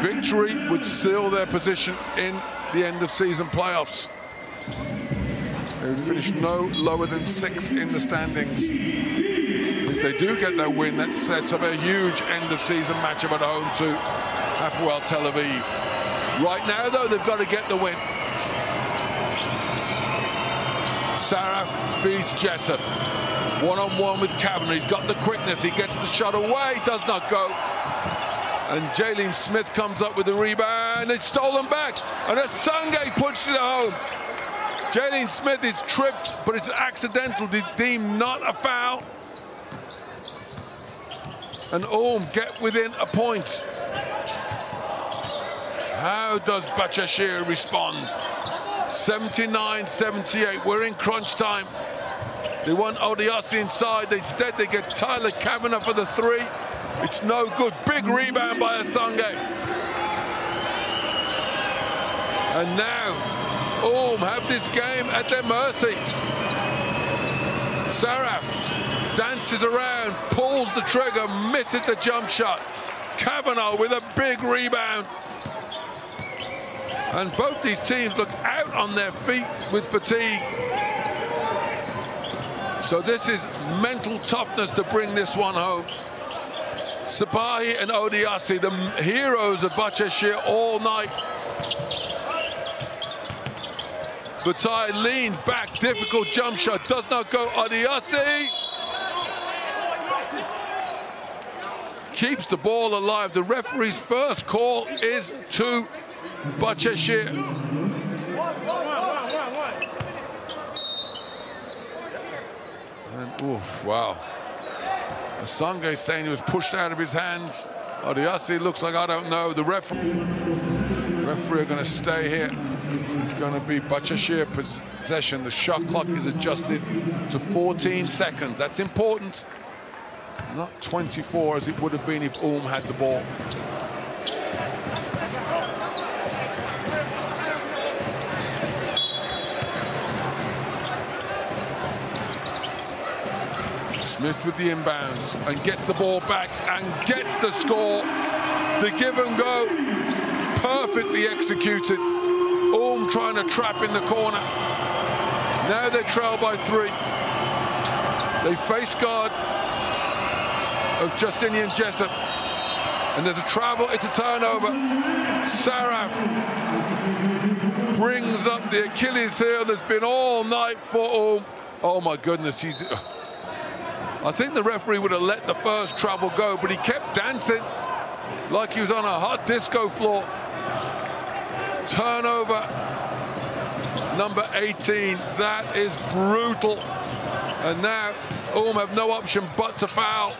Victory would seal their position in the end of season playoffs. They would finish no lower than 6th in the standings. If they do get their win, that sets up a huge end of season matchup at home to Hapoel Tel Aviv. Right now, though, they've got to get the win. Saraf feeds Jessup. One-on-one with Kavanaugh. He's got the quickness. He gets the shot away. Does not go. And Jalen Smith comes up with the rebound. It's stolen back. And Assange puts it home. Jalen Smith is tripped, but it's accidental. Deemed not a foul. And get within a point. How does Bahcesehir respond? 79-78. We're in crunch time. They want Odiasi inside. Instead, they get Tyler Kavanaugh for the 3. It's no good. Big rebound by Assange. And now, have this game at their mercy. Saraf dances around, pulls the trigger, misses the jump shot. Kavanaugh with a big rebound. And both these teams look out on their feet with fatigue. So this is mental toughness to bring this one home. Sabahi and Odiasi, the heroes of Bahcesehir all night. Butai leaned back, difficult jump shot, does not go. Odiasi keeps the ball alive. The referee's first call is to Bahcesehir. And wow. Assange saying he was pushed out of his hands. Odiasi looks like, I don't know. The referee are going to stay here. It's going to be Bahcesehir possession. The shot clock is adjusted to 14 seconds. That's important. Not 24 as it would have been if had the ball. Smith with the inbounds and gets the ball back and gets the score. The give and go, perfectly executed. Trying to trap in the corner. Now they trail by 3. They face guard of Justinian Jessup. And there's a travel, it's a turnover. Saraf brings up the Achilles heel that's been all night for Ulm. Oh my goodness, I think the referee would have let the first travel go, but he kept dancing like he was on a hot disco floor. Turnover number 18, that is brutal. And now Ulm have no option but to foul.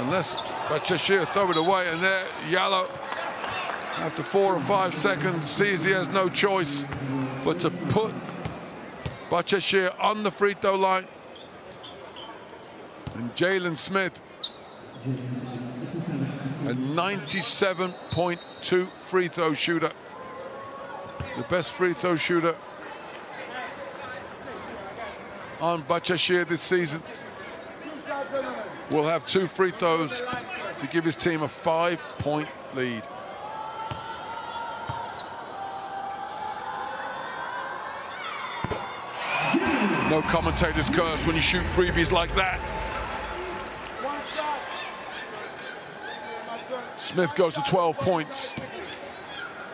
Unless Bahcesehir throw it away, and there, Yallo, after 4 or 5 seconds, sees he has no choice but to put Bahcesehir on the free throw line. And Jalen Smith, a 97.2 free throw shooter, the best free throw shooter on Bahcesehir this season, will have 2 free throws to give his team a 5-point lead. No commentator's curse when you shoot freebies like that. Smith goes to 12 points.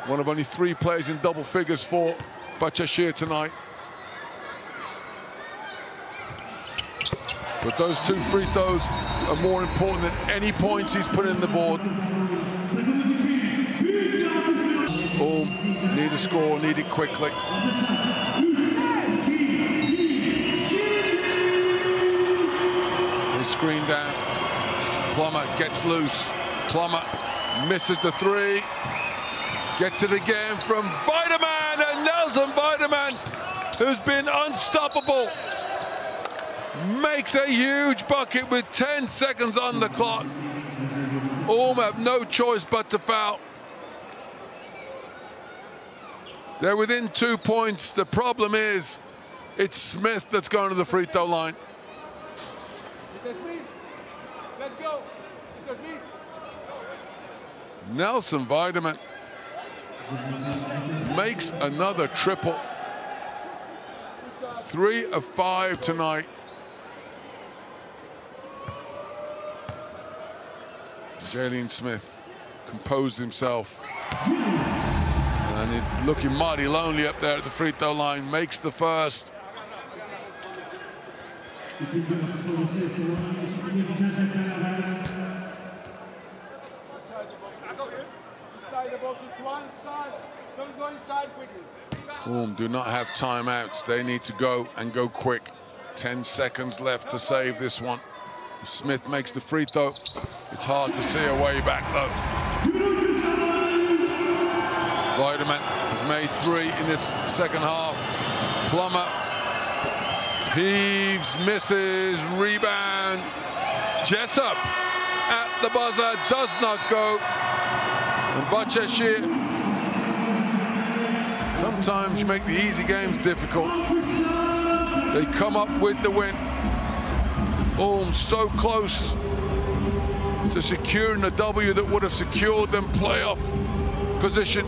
One of only 3 players in double figures for Bahcesehir tonight. But those 2 free throws are more important than any points he's put in the board. Ulm need a score, need it quickly. They screen down. Plummer gets loose. Plummer misses the 3. Gets it again from Weideman, and Nelson Weideman, who's been unstoppable, makes a huge bucket with 10 seconds on the clock. Ulm have no choice but to foul. They're within 2 points. The problem is, it's Smith that's going to the free throw line. Let's go. Nelson Weideman makes another triple. 3 of 5 tonight. Jalen Smith composed himself. And looking mighty lonely up there at the free throw line, makes the first. Ulm do not have timeouts. They need to go and go quick. 10 seconds left to save this one. If Smith makes the free throw, it's hard to see a way back though. Weideman has made 3 in this second half. Plummer heaves, misses, rebound. Jessup at the buzzer, does not go. And Bahcesehir, sometimes you make the easy games difficult. They come up with the win. Ulm so close to securing a W that would have secured them playoff position.